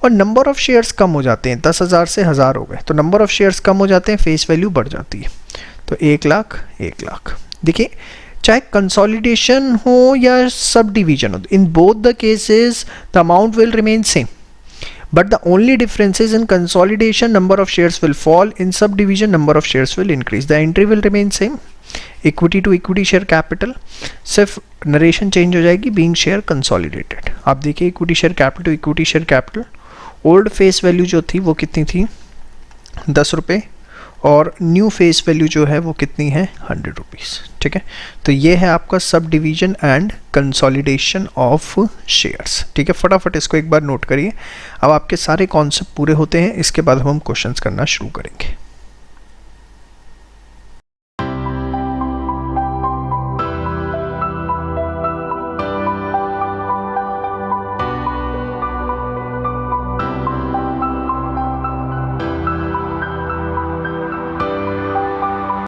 और नंबर ऑफ शेयर्स कम हो जाते हैं, 10,000 से 1,000 हो गए, तो नंबर ऑफ शेयर्स कम हो जाते हैं, फेस वैल्यू बढ़ जाती है। तो 1 लाख 1 लाख। देखिए चाहे कंसोलिडेशन हो या सब डिवीजन हो, in both the cases the amount will remain same, but the only difference is in consolidation number of shares will fall, in sub division number of shares will increase. The entry will remain same, equity to equity share capital, सिर्फ नरेशन चेंज हो जाएगी, बीइंग शेयर कंसोलिडेटेड। आप देखिए equity share capital to equity share capital, old face value जो थी वो कितनी थी, 10 रुपये, और न्यू फेस वैल्यू जो है वो कितनी है, 100 रुपीज़। ठीक है, तो ये है आपका sub division and consolidation of shares. ठीक है, फटाफट इसको एक बार नोट करिए। अब आपके सारे कॉन्सेप्ट पूरे होते हैं, इसके बाद हम क्वेश्चंस करना शुरू करेंगे।